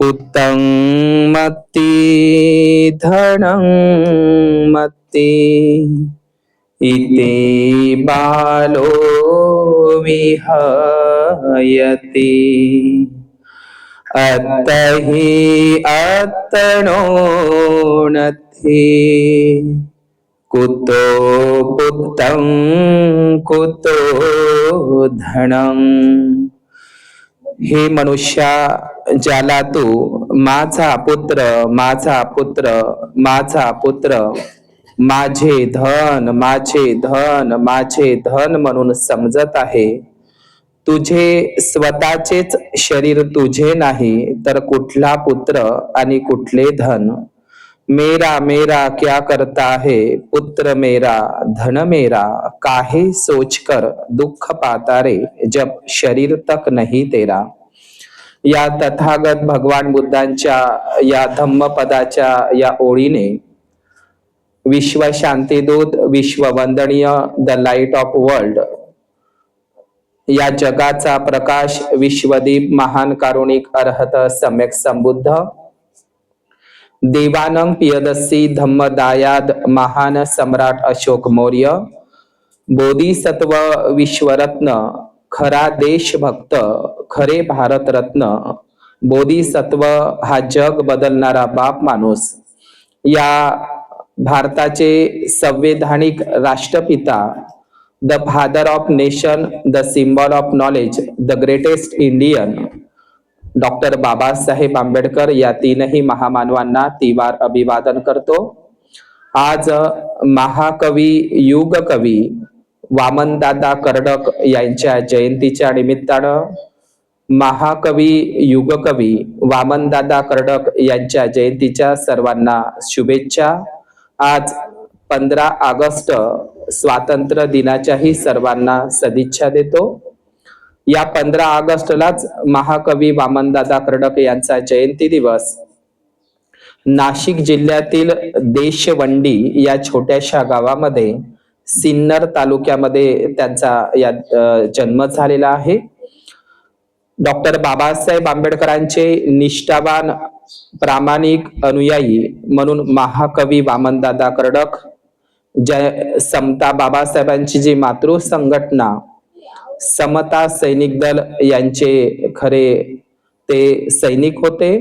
पुत्तं मत्ति धनं मत्ति इति बालो विहयति अतहि अत्तनो नत्थि कुतो पुत्तं कुतो धनं। हे मनुष्या, ज्याला तू माझा पुत्र माझा पुत्र माझा पुत्र माझे धन माझे धन माझे धन म्हणून समजत आहे, तुझे स्वतःचेच शरीर तुझे नाही तर कुठला पुत्र आणि कुठले धन। मेरा मेरा क्या करता है पुत्र मेरा धन मेरा, काहे सोच कर दुख पाता रे जब शरीर तक नहीं तेरा। या तथागत भगवान बुद्धांच्या या धम्मपदाच्या या ओळीने विश्व शांतीदूत, विश्व वंदनीय, द लाईट ऑफ वर्ल्ड, या जगाचा प्रकाश, विश्वदीप, महान कारुणिक अरहत सम्यक संबुद्ध, देवानंग पियदस्सी धम्मदायाद महान सम्राट अशोक मौर्य, बोधिसत्व विश्वरत्न, खरा देशभक्त, खरे भारतरत्न, बोधिसत्व हा जग बदलणारा बाप माणूस, या भारताचे संवैधानिक राष्ट्रपिता, the father of nation, the symbol of knowledge, the greatest Indian, doctor Babasaheb Ambedkar, या तीनही महामानवांना तिवार अभिवादन करतो। आज महाकवी युगकवी वामनदादा कर्डक यांच्या जयंतीच्या निमित्तानं महाकवी युगकवी वामनदादा कर्डक यांच्या जयंतीच्या सर्वांना शुभेच्छा। आज 15 ऑगस्ट स्वातंत्र्य दिनाच्याही सर्वांना सदिच्छा देतो। या 15 ऑगस्टलाच महाकवी वामनदादा कर्डक यांचा जयंती दिवस नाशिक जिल्ह्यातील देशवंडी या छोट्याशा गावामध्ये सिन्नर तालुक्यामध्ये त्यांचा या जन्म झालेला आहे। डॉक्टर बाबासाहेब आंबेडकरांचे निष्ठावान प्रामाणिक अनुयायी म्हणून महाकवी वामनदादा कर्डक, समता बाबासाहेबांची जी मातृ संघटना समता सैनिक दल यांचे खरे ते सैनिक होते।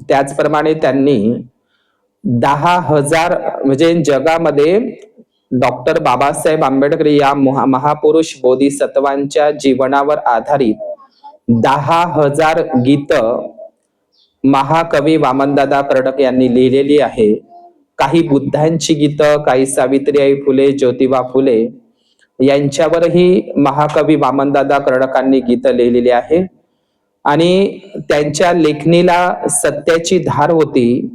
त्याचप्रमाणे त्यांनी 10,000 म्हणजे जगामध्ये डॉक्टर बाबासाहेब आंबेडकर या महापुरुष बोधिसत्वांच्या जीवनावर आधारित 10,000 गीत महाकवी वामनदादा कर्डक यांनी लिहिलेली आहे। काही बुद्धांची गीतं, काही सावित्रीबाई फुले, ज्योतिबा फुले यांच्यावरही महाकवी वामनदादा कर्डकांनी गीतं लिहिलेली आहे आणि त्यांच्या लेखणीला सत्याची धार होती।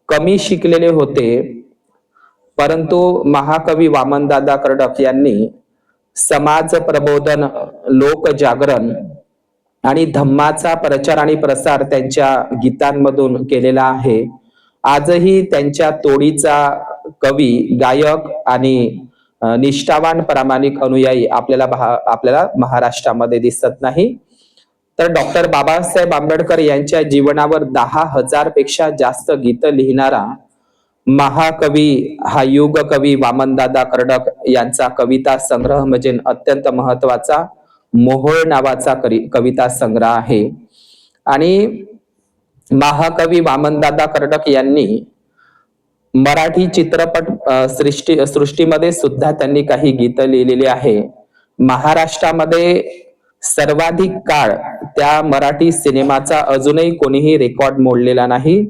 कमी शिकलेले होते, परंतु महाकवी वामनदादा कर्डक यांनी समाज प्रबोधन, लोक जागरण आणि धम्माचा प्रचार आणि प्रसार त्यांच्या गीतांमधून केलेला आहे। आजही त्यांच्या तोडीचा कवी, गायक आणि निष्ठावान प्रामाणिक अनुयायी आपल्याला महाराष्ट्रामध्ये दिसत नाही। तर डॉक्टर बाबासाहेब आंबेडकर यांच्या जीवनावर 10,000 पेक्षा जास्त गीत लिहिणारा महाकवी हा युगकवी वामनदादा कर्डक यांचा कविता संग्रह म्हणजे अत्यंत महत्वाचा मोहोळ नावाचा कविता संग्रह आहे। आणि महाकवी वामनदादा कर्डक यांनी मराठी चित्रपट सृष्टीमध्ये सुद्धा त्यांनी काही गीतं लिहिलेली आहे। महाराष्ट्रामध्ये सर्वाधिक काळ त्या मराठी सिनेमाचा अजूनही कोणीही रेकॉर्ड मोडलेला नाही।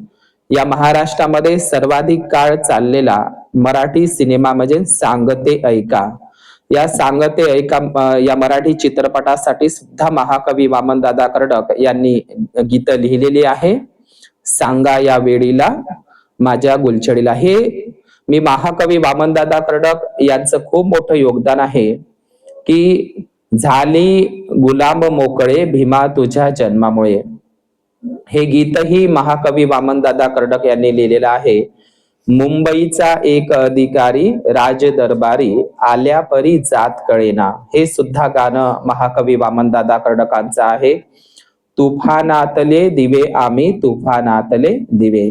या महाराष्ट्रामध्ये सर्वाधिक काळ चाललेला मराठी सिनेमा म्हणजे सांगते ऐका। या सांगते ऐका या मराठी चित्रपटासाठी सुद्धा महाकवी वामनदादा कर्डक यांनी गीतं लिहिलेली आहे। सांगा या वेळीला माझ्या गुलछडीला, हे मी महाकवी वामनदादा कर्डक यांचं खूप मोठं योगदान आहे की झाली गुलाम मोकळे भीमा तुझ्या जन्मामुळे। हे गीतही महाकवी वामनदादा कर्डक यांनी लिहिलेलं आहे। मुंबईचा एक अधिकारी राज दरबारी आल्या परी जात कळेना, हे सुद्धा गाणं महाकवी वामनदादा कर्डकांचं आहे। तुफानातले दिवे आम्ही तुफानातले दिवे.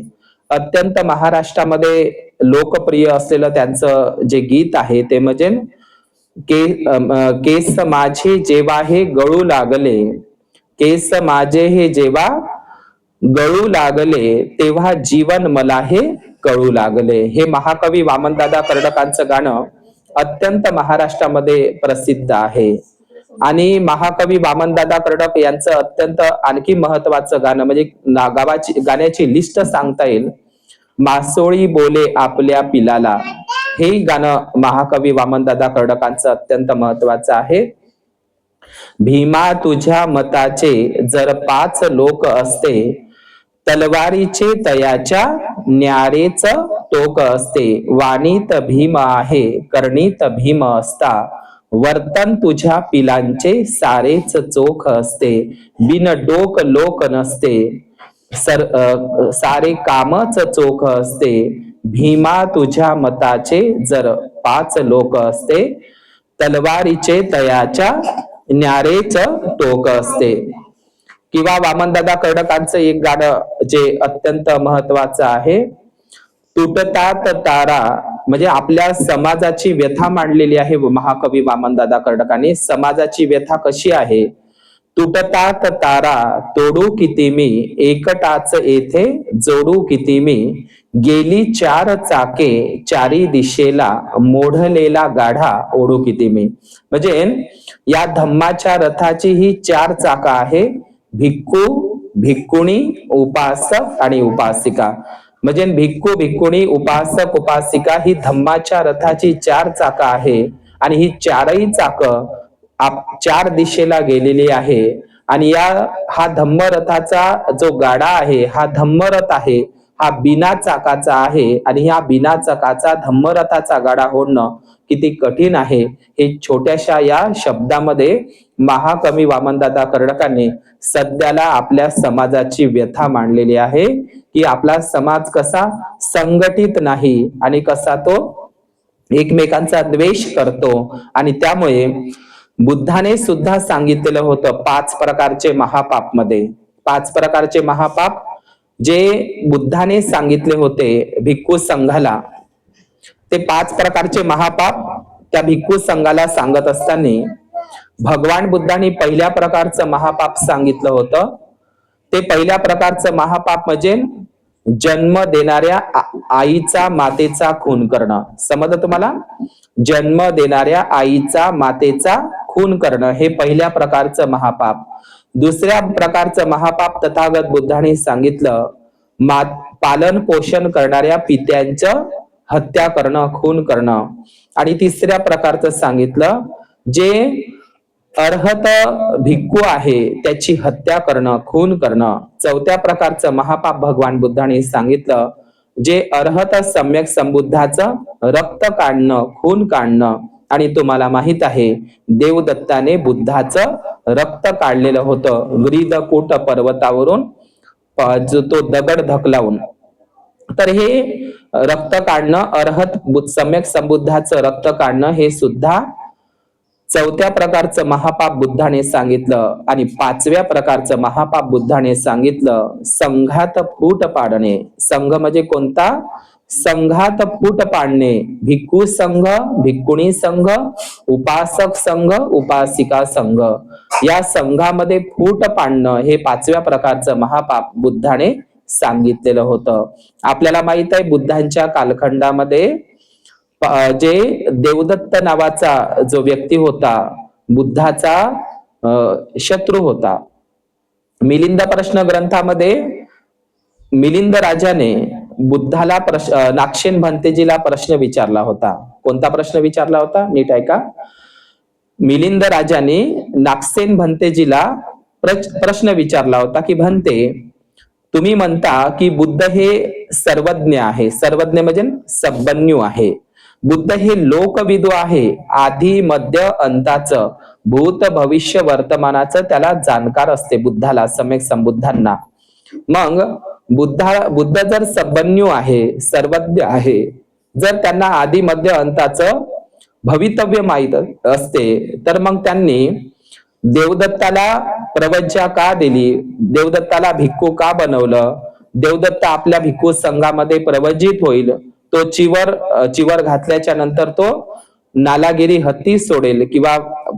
अत्यंत महाराष्ट्रामध्ये लोकप्रिय असलेलं त्यांचं जे गीत आहे ते म्हणजे केस माझे जेव्हा हे गळू लागले, केस माझे हे जेव्हा गळू लागले, तेव्हा जीवन मला हे कळू लागले. हे महाकवी वामनदादा कर्डकांचं गाणं अत्यंत महाराष्ट्रामध्ये प्रसिद्ध आहे. आणि महाकवी वामनदादा कर्डक यांचं अत्यंत आणखी महत्वाचं गाणं म्हणजे गाण्याची लिस्ट सांगता येईल. मासोळी बोले आपल्या पिलाला, हे गाणं महाकवी वामनदादा कर्डकांचं अत्यंत महत्वाचं आहे. भीमा तुझ्या मताचे जर 5 लोक असते, तलवारीचे तयाच्या न्यारेच टोक असते. वाणीत भीम आहे करणीत भीम असता, वर्तन तुझ्या पिलांचे सारेच चोख असते. बिन डोक लोक नसते, सारे कामच चोख असते. भीमा तुझ्या मताचे जर 5 लोक असते, तलवारीचे तयाच्या न्यारेच टोक असते. किंवा वामनदादा कर्डकांचं एक गाणं जे अत्यंत महत्वाचं आहे, तुटतात तारा, म्हणजे आपल्या समाजाची व्यथा मांडलेली आहे महाकवी वामनदादा कर्डकांनी. समाजाची व्यथा कशी आहे? तुटतात तारा तोडू किती मी, एकटाच येथे जोडू किती मी. गेली 4 चाके चारी दिशेला, मोडलेला गाढा ओढू किती मी. म्हणजे या धम्माच्या रथाची ही 4 चाका आहे, भिक्खू, भिक्खुणी, उपासक आणि उपासिका. म्हणजे भिक्खू, भिक्खुणी, उपासक, उपासिका ही धम्माच्या रथाची 4 चाका आहे. आणि ही 4ही चाक 4 दिशेला गेलेली आहे. आणि हा धम्मरथाचा जो गाडा आहे, हा धम्मरथ आहे, हा बिना चाकाचा आहे. आणि ह्या बिना चाकाचा धम्मरथाचा गाडा ओढणं किती कठीण आहे, हे छोट्याशा या शब्दामध्ये महाकवी वामनदादा कर्डकांनी सध्याला आपल्या समाजाची व्यथा मांडलेली आहे की आपला समाज कसा संघटित नाही आणि कसा तो एकमेकांचा द्वेष करतो. आणि त्यामुळे बुद्धाने सुद्धा सांगितलेलं होतं 5 प्रकारचे महापाप मध्ये, 5 प्रकारचे महापाप जे बुद्धाने सांगितले होते भिक्खू संघाला, ते 5 प्रकारचे महापाप त्या भिक्खू संघाला सांगत असताना भगवान बुद्धांनी पहिल्या प्रकारचं महापाप सांगितलं होतं. ते पहिल्या प्रकारचं महापाप म्हणजे जन्म देणाऱ्या आईचा मातेचा खून करणं. समजलं तुम्हाला? जन्म देणाऱ्या आईचा मातेचा खून करणं हे पहिल्या प्रकारचं महापाप. दुसऱ्या प्रकारचं महापाप तथागत बुद्धांनी सांगितलं पालन पोषण करणाऱ्या पित्यांचं हत्या करणं, खून करणं. आणि तिसऱ्या प्रकारचं सांगितलं जे अर्हत भिक्खू आहे त्याची हत्या करणं, खून करणं. चौथ्या प्रकारचं महापाप भगवान बुद्धांनी सांगितलं जे अर्हत सम्यक संबुद्धाचं रक्त काढणं, खून काढणं. आणि तुम्हाला माहित आहे देवदत्ताने बुद्धाचं रक्त काढलेलं होतं ग्रीदकूट पर्वतावरून, जो तो दगड ढकलावून. तर हे रक्त काढणं, अर्हत सम्यक संबुद्धाचं रक्त काढणं हे सुद्धा चौथ्या प्रकारचं महापाप बुद्धाने सांगितलं. आणि 5व्या प्रकारचं महापाप बुद्धाने सांगितलं संघात फूट पाडणे. संघ म्हणजे कोणता? संघात फूट पाडणे. भिक्खू संघ, भिक्खुणी संघ, उपासक संघ, उपासिका संघ, या संघामध्ये फूट पाडणं हे 5व्या प्रकारचं महापाप बुद्धाने सांगितलेलं होतं. आपल्याला माहित आहे बुद्धांच्या कालखंडामध्ये जे देवदत्त नावाचा जो व्यक्ती होता बुद्धाचा शत्रू होता. मिलिंद प्रश्न ग्रंथामध्ये मिलिंद राजाने बुद्धाला नागसेन भंतेजीला प्रश्न विचारला होता. कोणता प्रश्न विचारला होता? नीट ऐका. मिलिंद राजाने नागसेन भंतेजीला प्रश्न विचारला होता की भंते, तुम्ही म्हणता की बुद्ध हे सर्वज्ञ आहे. सर्वज्ञ म्हणजे सर्वज्ञ आहे. बुद्ध हे लोकविदू आहे. आधी मध्य अंताचं, भूत भविष्य वर्तमानाचं त्याला जाणकार असते बुद्धाला, सम्यक संबुद्धांना. मग बुद्ध जर सर्वज्ञ आहे, सर्वज्ञ आहे, जर त्यांना आधी मध्य अंताचं भवितव्य माहित असते तर मग त्यांनी देवदत्ताला प्रवज्या का दिली, देवदत्ताला भिक्खू का बनवलं, देवदत्त आपल्या भिक्खू संघामध्ये प्रवजित होईल, तो चिवर घातल्याच्या नंतर तो नालागिरी हत्ती सोडेल किंवा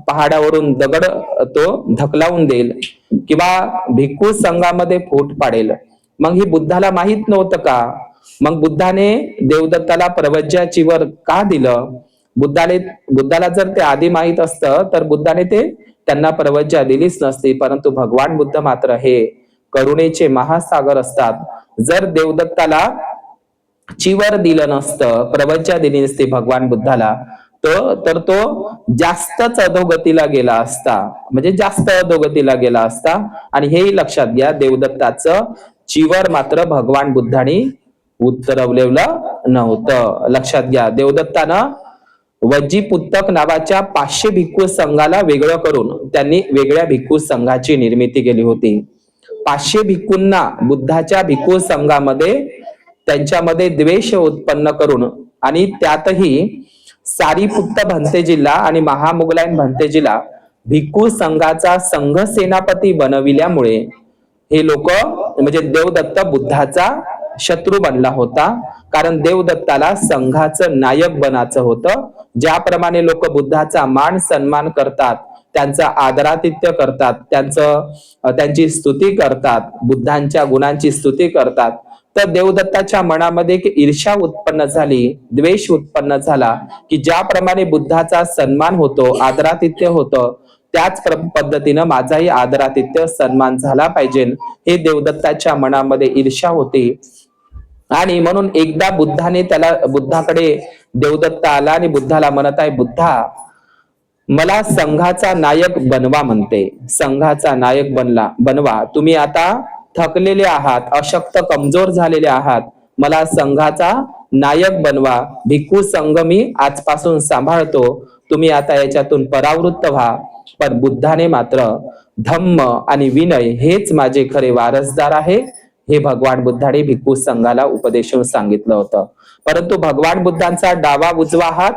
पहाडावरून दगड तो ढकलावून देईल किंवा भिक्खू संघामध्ये फूट पाडेल. मग ही बुद्धाला माहित नव्हतं का? मग बुद्धाने देवदत्ताला प्रवज्या चिवर का दिलं? बुद्धाला जर ते आधी माहित असतं तर बुद्धाने ते त्यांना प्रवज्या दिलीच नसती. परंतु भगवान बुद्ध मात्र हे करुणेचे महासागर असतात. जर देवदत्ताला चिवर दिलं नसतं, प्रवज्या दिली नसती भगवान बुद्धाला, तर तो जास्तच अधोगतीला गेला असता, म्हणजे जास्त अधोगतीला गेला असता. आणि हेही लक्षात घ्या, देवदत्ताचं चिवर मात्र भगवान बुद्धांनी उतरवलेलं नव्हतं. लक्षात घ्या, देवदत्तानं वज्जीपुत्तक नावाच्या 500 भिक्खू संघाला वेगळं करून त्यांनी वेगळ्या भिक्खू संघाची निर्मिती केली होती. 500 भिक्खूंना बुद्धाच्या भिक्खू संघामध्ये त्यांच्यामध्ये द्वेष उत्पन्न करून आणि त्यातही सारीपुत्त भंतेजीला आणि महामुगलायन भंतेजीला भिक्खू संघाचा संघ सेनापती बनविल्यामुळे हे लोक म्हणजे देवदत्त बुद्धाचा शत्रू बनला होता. कारण देवदत्ताला संघाचं नायक बनायचं होतं. ज्याप्रमाणे लोक बुद्धाचा मान सन्मान करतात, त्यांचं आदरातिथ्य करतात, त्यांची स्तुती करतात, बुद्धांच्या गुणांची स्तुती करतात, तर देवदत्ताच्या मनामध्ये एक ईर्ष्या उत्पन्न झाली, द्वेष उत्पन्न झाला की ज्याप्रमाणे बुद्धाचा सन्मान होतो, आदरातिथ्य होतं, त्याच पद्धतीनं माझाही आदरातिथ्य सन्मान झाला पाहिजे, हे देवदत्ताच्या मनामध्ये ईर्ष्या होती. आणि म्हणून एकदा बुद्धाकडे देवदत्त आला आणि बुद्धाला म्हणत आहे, बुद्धा मला संघाचा नायक बनवा म्हणते, संघाचा नायक बनवा. तुम्ही आता थकलेले आहात, अशक्त कमजोर झालेले आहात, मला संघाचा नायक बनवा. भिक्खू संघ मी आजपासून सांभाळतो, तुम्ही आता याच्यातून परावृत्त व्हा. पण बुद्धाने मात्र धम्म आणि विनय हेच माझे खरे वारसदार आहे, हे भगवान बुद्धाने भिक्खू संघाला उपदेशून सांगितलं होतं. परंतु भगवान बुद्धांचा डावा उजवा हात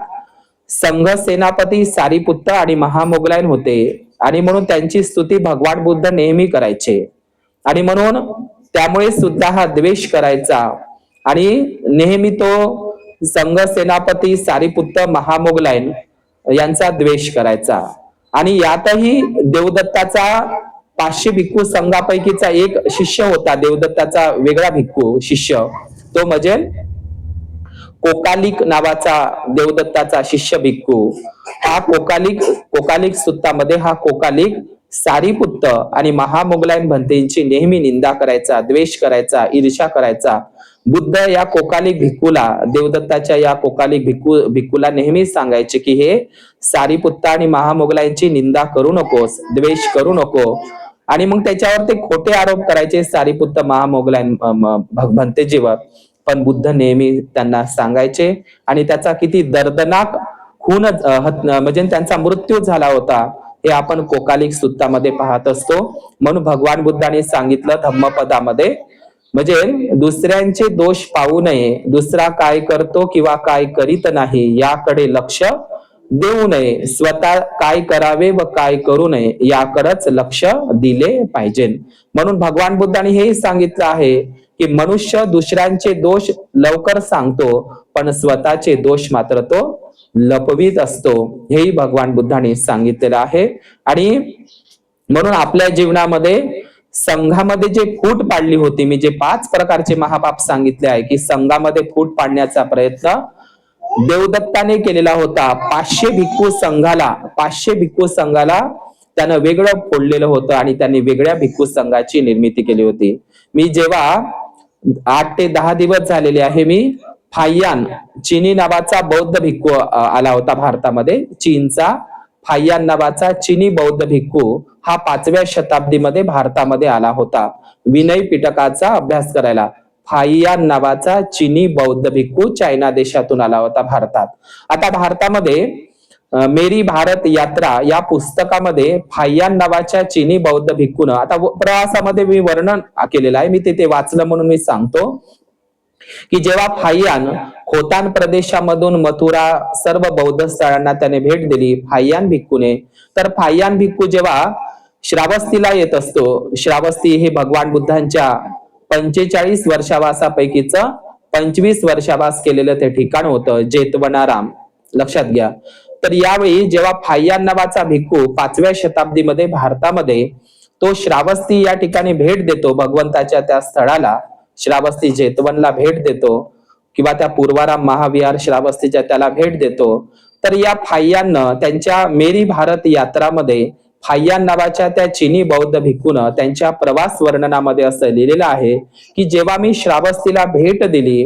संघ सेनापती सारीपुत्त आणि महामोगलायन होते आणि म्हणून त्यांची स्तुती भगवान बुद्ध नेहमी करायचे. आणि म्हणून त्यामुळे सुद्धा हा द्वेष करायचा आणि नेहमी तो संघ सेनापती सारीपुत्त महामोगलायन यांचा द्वेष करायचा. आणि यातही देवदत्ताचा 500 भिक्खू संघापैकीचा एक शिष्य होता, देवदत्ताचा वेगळा भिक्खू शिष्य, तो म्हणजे कोकालिक नावाचा देवदत्ताचा शिष्य भिक्खू. हा कोकालिक सुत्तामध्ये हा कोकालिक सारीपुत्त आणि महामोगलायन भंतेंची नेहमी निंदा करायचा, द्वेष करायचा, ईर्ष्या करायचा. बुद्ध या कोकालिक भिक्खूला, देवदत्ताच्या या कोकालिक भिक्खूला नेहमी सांगायचे की हे सारीपुत्त आणि महामोगलांची निंदा करू नकोस, द्वेष करू नको. आणि मग त्याच्यावर ते खोटे आरोप करायचे सारीपुत्त महामोगलायन भंतेजीवर. पण बुद्ध नेहमी त्यांना सांगायचे आणि त्याचा किती दर्दनाक खून म्हणजे त्यांचा मृत्यू झाला होता हे आपण कोकालिक सुत्तामध्ये पाहत असतो. म्हणून भगवान बुद्धाने सांगितलं धम्मपदामध्ये, म्हणजे दुसऱ्यांचे दोष पाहू नये, दुसरा काय करतो किंवा काय करीत नाही याकडे लक्ष देऊ नये, स्वतः काय करावे व काय करू नये याकडेच लक्ष दिले पाहिजे. म्हणून भगवान बुद्धाने हेही सांगितलं आहे की मनुष्य दुसऱ्यांचे दोष लवकर सांगतो पण स्वतःचे दोष मात्र तो लपवीत असतो, हेही भगवान बुद्धाने सांगितलेलं आहे. आणि म्हणून आपल्या जीवनामध्ये संघामध्ये जे फूट पाडली होती, मी जे 5 प्रकारचे महापाप सांगितले आहे की संघामध्ये फूट पाडण्याचा प्रयत्न देवदत्ताने केलेला होता. 500 भिक्खू संघाला त्यानं वेगळं फोडलेलं होतं आणि त्यांनी वेगळ्या भिक्खू संघाची निर्मिती केली होती. मी जेव्हा 8 ते 10 दिवस झालेले आहे, मी फाययान चीनी नावाचा बौद्ध भिक्खू आला होता भारतामध्ये. चीनचा फाययान नावाचा चीनी बौद्ध भिक्खू हा 5व्या शताब्दीमध्ये भारतामध्ये आला होता विनय पिटकाचा अभ्यास करायला. फाययान नावाचा चीनी बौद्ध भिक्खू चायना देशातून आला होता भारतात. आता भारतामध्ये मेरी भारत यात्रा या पुस्तकामध्ये फाययान नावाच्या चीनी बौद्ध भिक्खून, आता प्रवासामध्ये मी वर्णन केलेलं आहे, मी ते वाचलं म्हणून मी सांगतो की जेव्हा फाययान खोतान प्रदेशामधून मथुरा सर्व बौद्ध स्थळांना त्याने भेट दिली फाययान भिक्खूने, तर फाययान भिक्खू जेव्हा श्रावस्तीला येत असतो. श्रावस्ती हे भगवान बुद्धांच्या 45 वर्षावासापैकीच 25 वर्षावास केलेलं ते ठिकाण होतं, जेतवनाराम. लक्षात घ्या. तर यावेळी जेव्हा फाह्यान नावाचा भिक्खू 5व्या शताब्दीमध्ये भारतामध्ये तो श्रावस्ती या ठिकाणी भेट देतो, भगवंताच्या त्या स्थळाला श्रावस्ती जेतवनला भेट देतो किंवा त्या पूर्वाराम महाविहार श्रावस्तीच्या त्याला भेट देतो. तर या फाह्यानं त्यांच्या मेरी भारत यात्रामध्ये फाह्यान नावाच्या त्या चीनी बौद्ध भिक्खूनं त्यांच्या प्रवास वर्णनामध्ये असं लिहिलेलं आहे की जेव्हा मी श्रावस्तीला भेट दिली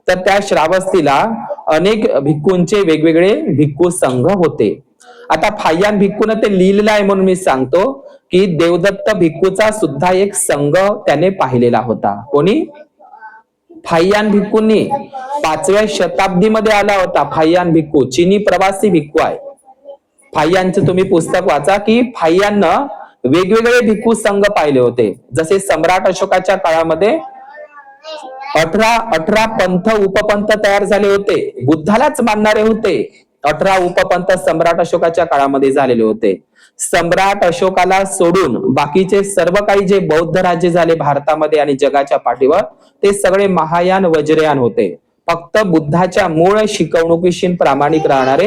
तर त्या श्रावस्तीला अनेक भिक्खूंचे वेगवेगळे भिक्खू संघ होते. आता फाह्यान भिक्खूनं ते लिहिलेलं आहे म्हणून मी सांगतो की देवदत्त भिक्खूचा सुद्धा एक संघ त्याने पाहिलेला होता. कोणी? फाह्यान भिक्खूंनी 5व्या शताब्दीमध्ये आला होता. फाह्यान भिक्खू चीनी प्रवासी भिक्खू आहे. फाह्यानचं तुम्ही पुस्तक वाचा की फाह्यानं वेगवेगळे भिक्खू संघ पाहिले होते. जसे सम्राट अशोकाच्या काळामध्ये 18 पंथ उपपंथ तयार झाले होते, बुद्धालाच मानणारे होते. 18 उपपंथ सम्राट अशोकाच्या काळामध्ये झालेले होते. सम्राट अशोकाला सोडून बाकीचे सर्व काही जे बौद्ध राज्य झाले भारतामध्ये आणि जगाच्या पाठीवर ते सगळे महायान वज्रयान होते. फक्त बुद्धाच्या मूळ शिकवणुकीशी प्रामाणिक राहणारे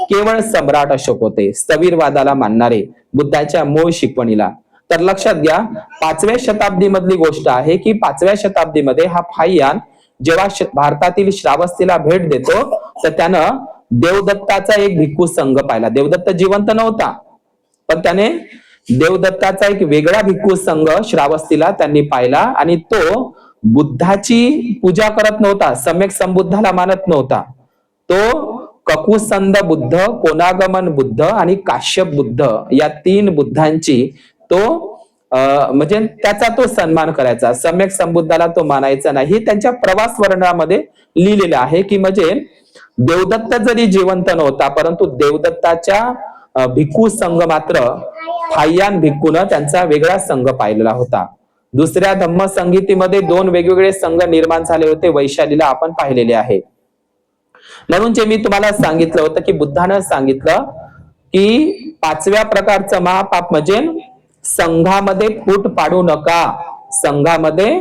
केवळ सम्राट अशोक होते, स्थविरवादाला मानणारे, बुद्धाच्या मूळ शिकवणीला. तर लक्षात घ्या, 5व्या शताब्दी मधली गोष्ट आहे की 5व्या शताब्दीमध्ये हा फाह्यान जेव्हा भारतातील श्रावस्तीला भेट देतो तर त्यानं देवदत्ताचा एक भिक्खू संघ पाहिला. देवदत्त जिवंत नव्हता, पण त्याने देवदत्ताचा एक वेगळा भिक्खू संघ श्रावस्तीला त्यांनी पाहिला आणि तो बुद्धाची पूजा करत नव्हता, सम्यक संबुद्धाला मानत नव्हता. तो ककुसंद बुद्ध, कोनागमन बुद्ध आणि काश्यप बुद्ध या 3 बुद्धांची तो म्हणजे त्याचा तो सन्मान करायचा. सम्यक संबुद्धाला तो मानायचा नाही. त्यांच्या प्रवास वर्णनामध्ये लिहिलेलं आहे की म्हणजे देवदत्त जरी जिवंत नव्हता परंतु देवदत्ताच्या भिक्खू संघ मात्र फाह्यान भिक्खूनं त्यांचा वेगळा संघ पाहिलेला होता. दुसऱ्या धम्म संगीतीमध्ये 2 वेगवेगळे संघ निर्माण झाले होते. वैशालीला आपण पाहिलेले आहे. म्हणून जे मी तुम्हाला सांगितलं होतं की बुद्धानं सांगितलं की 5व्या प्रकारचं महापाप म्हणजे संघामध्ये फूट पाडू नका. संघामध्ये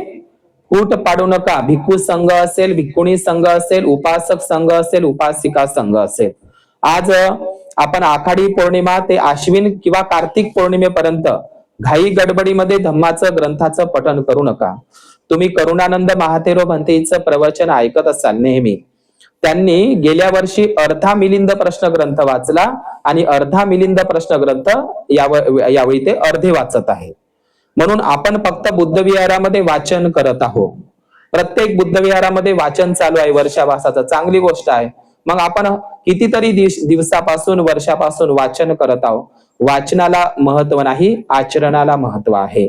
फूट पाडू नका. भिक्खू संघ असेल, भिक्खुणी संघ असेल, उपासक संघ असेल, उपासिका संघ असेल. आज आपण आखाडी पौर्णिमा ते आश्विन किंवा कार्तिक पौर्णिमेपर्यंत घाई गडबडीमध्ये धम्माचं ग्रंथाचं पठण करू नका. तुम्ही करुणानंद महातेरो भंतेचं प्रवचन ऐकत असाल नेहमी. त्यांनी गेल्या वर्षी अर्धा मिलिंद प्रश्न ग्रंथ वाचला आणि अर्धा मिलिंद प्रश्न ग्रंथ यावेळी ते अर्धे वाचत आहे. म्हणून आपण फक्त बुद्धविहारामध्ये वाचन करत आहोत. प्रत्येक बुद्धविहारामध्ये वाचन चालू आहे वर्षावासाचं, चांगली गोष्ट आहे. मग आपण कितीतरी दिवसापासून वर्षापासून वाचन करत आहोत. वाचनाला महत्व नाही, आचरणाला महत्व आहे.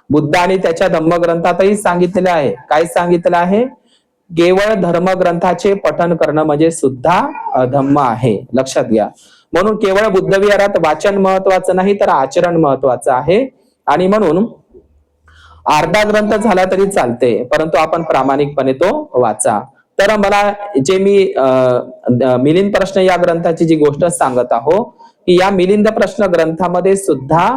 बुद्धाने त्याच्या धम्मग्रंथातही सांगितलेलं आहे. काय सांगितलं आहे? केवळ धर्मग्रंथाचे पठन करणं म्हणजे सुद्धा धम्म आहे. लक्षात घ्या. म्हणून केवळ बुद्धविहारात वाचन महत्वाचं नाही तर आचरण महत्वाचं आहे. आणि म्हणून अर्धा ग्रंथ झाला तरी चालते परंतु आपण प्रामाणिकपणे तो वाचा. तर मला जे मी मिलिंद प्रश्न या ग्रंथाची जी गोष्ट सांगत आहो की या मिलिंद प्रश्न ग्रंथामध्ये सुद्धा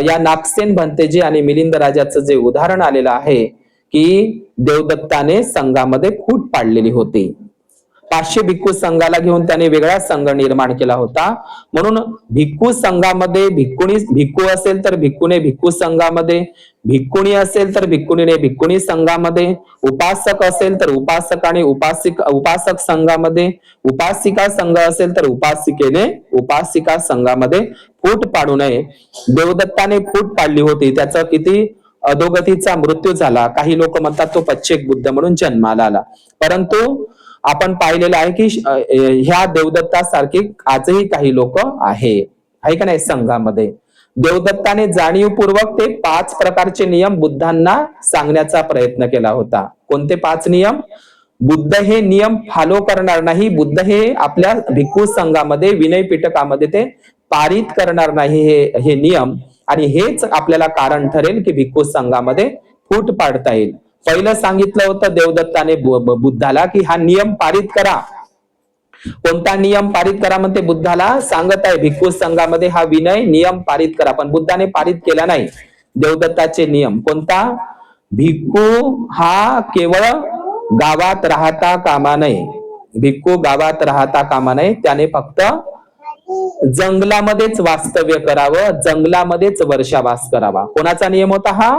या नागसेन भंतेजी आणि मिलिंद राजाचं जे उदाहरण आलेलं आहे की देवदत्ताने संघामध्ये फूट पाडलेली होती. 500 भिक्खू संघाला घेऊन त्याने वेगळा संघ निर्माण केला होता. म्हणून भिक्खू संघामध्ये भिक्खू असेल तर भिक्खूने भिक्खू संघामध्ये, भिक्खुणी असेल तर भिक्खुनीने भिक्खुणी संघामध्ये, उपासक असेल तर उपासक आणि उपासक संघामध्ये, उपासिका संघ असेल तर उपासिकेने उपासिका संघामध्ये फूट पाडू नये. देवदत्ताने फूट पाडली होती. त्याचा किती अधोगतीचा मृत्यू झाला. काही लोक म्हणतात तो पच्चेक बुद्ध म्हणून जन्माला आला. परंतु आपण पाहिलेलं आहे की ह्या देवदत्तासारखी आजही काही लोक आहे का नाही संघामध्ये. देवदत्ताने जाणीवपूर्वक ते 5 प्रकारचे नियम बुद्धांना सांगण्याचा प्रयत्न केला होता. कोणते 5 नियम? बुद्ध हे नियम फॉलो करणार नाही. बुद्ध हे आपल्या भिक्खू संघामध्ये विनय पिटकामध्ये ते पारित करणार नाही हे नियम. आणि हेच आपल्याला कारण ठरेल की भिक्खू संघामध्ये फूट पाडता येईल. पहिलं सांगितलं होतं देवदत्ताने बुद्धाला की हा नियम पारित करा. कोणता नियम पारित करा म्हणते बुद्धाला सांगत आहे भिक्खू संघामध्ये हा विनय नियम पारित करा, पण बुद्धाने पारित केला नाही देवदत्ताचे नियम. कोणता? भिक्खू हा केवळ गावात राहता कामा नये, भिक्खू गावात राहता कामा नये, त्याने फक्त जंगलामध्येच वास्तव्य करावं, जंगलामध्येच वर्षावास करावा. कोणाचा नियम होता हा?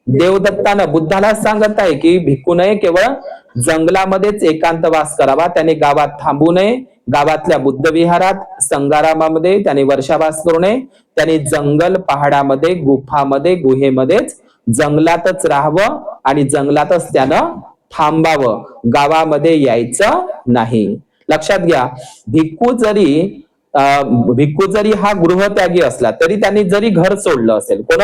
देवदत्तानं बुद्धाला सांगत आहे की भिक्खूने केवळ जंगलामध्येच एकांतवास करावा, त्याने गावात थांबू नये, गावातल्या बुद्ध विहारात संगारामामध्ये त्याने वर्षावास करू नये, त्याने जंगल पहाडामध्ये गुफामध्ये गुहेमध्येच जंगलातच राहावं आणि जंगलातच त्यानं थांबावं, गावामध्ये यायचं नाही. लक्षात घ्या, भिक्खू जरी हा गृहत्यागी असला तरी त्यांनी जरी घर सोडलं असेल, कोण?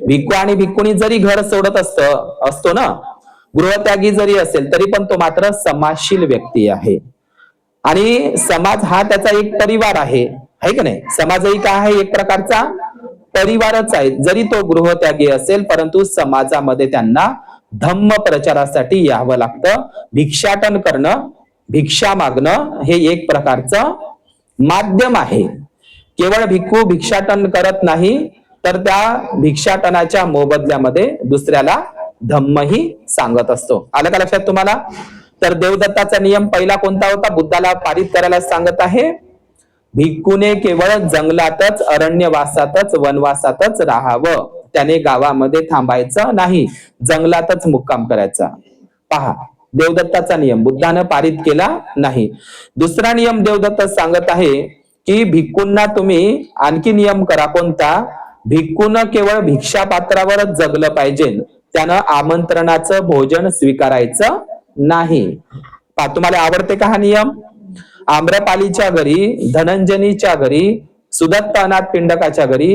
भिक्खू आणि भिक्खुनी जरी घर सोडत असतो ना, गृहत्यागी जरी असेल तरी पण तो मात्र समाजशील व्यक्ती आहे. आणि समाज हा त्याचा एक परिवार आहे का नाही? समाजही काय आहे? एक प्रकारचा परिवारच आहे. जरी तो गृहत्यागी असेल परंतु समाजामध्ये त्यांना धम्म प्रचारासाठी यावं लागतं. भिक्षाटन करणं, भिक्षा मागणं हे एक प्रकारचं माध्यम आहे. केवळ भिक्खू भिक्षाटन करत नाही तर त्या भिक्षाटनाच्या मोबदल्यामध्ये दुसऱ्याला धम्मही सांगत असतो. आलं का लक्षात तुम्हाला? तर देवदत्ताचा नियम पहिला कोणता होता? बुद्धाला पारित करायला सांगत आहे भिक्खूने केवळ जंगलातच अरण्यवासातच वनवासातच राहावं, त्याने गावामध्ये थांबायचं नाही, जंगलातच मुक्काम करायचा. पहा, देवदत्ताचा नियम बुद्धानं पारित केला नाही. दुसरा नियम देवदत्त सांगत आहे की भिक्खूंना तुम्ही आणखी नियम करा. कोणता? भिक्खूनं केवळ भिक्षा पात्रावरच जगलं पाहिजे, त्यानं आमंत्रणाचं भोजन स्वीकारायचं नाही. तुम्हाला आवडते का हा नियम? आम्रपालीच्या घरी, धनंजनीच्या घरी, सुदत्त अनाथ पिंडकाच्या घरी,